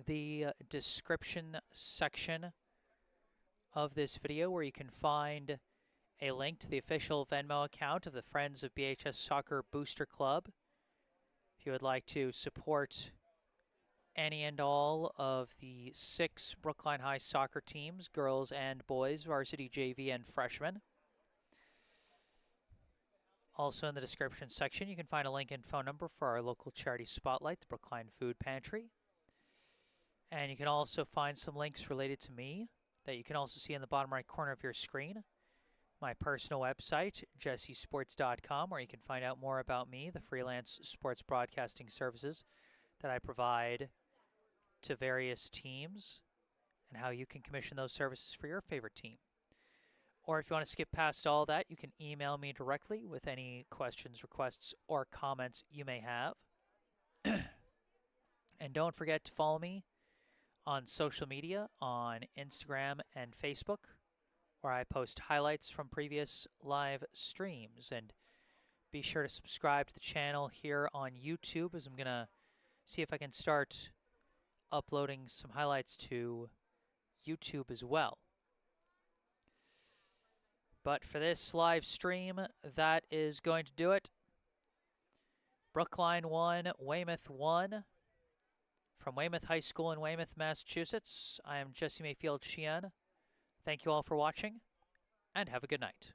the description section of this video where you can find a link to the official Venmo account of the Friends of BHS Soccer Booster Club. If you would like to support any and all of the 6 Brookline High soccer teams, girls and boys, varsity, JV, and freshmen. Also in the description section, you can find a link and phone number for our local charity spotlight, the Brookline Food Pantry. And you can also find some links related to me that you can also see in the bottom right corner of your screen. My personal website, jessesports.com, where you can find out more about me, the freelance sports broadcasting services that I provide to various teams, and how you can commission those services for your favorite team. Or if you want to skip past all that, you can email me directly with any questions, requests, or comments you may have. And don't forget to follow me on social media on Instagram and Facebook, where I post highlights from previous live streams. And be sure to subscribe to the channel here on YouTube, as I'm going to see if I can start uploading some highlights to YouTube as well. But for this live stream, that is going to do it. Brookline 1, Weymouth 1. From Weymouth High School in Weymouth, Massachusetts, I am Jesse Mayfield-Sheehan. Thank you all for watching, and have a good night.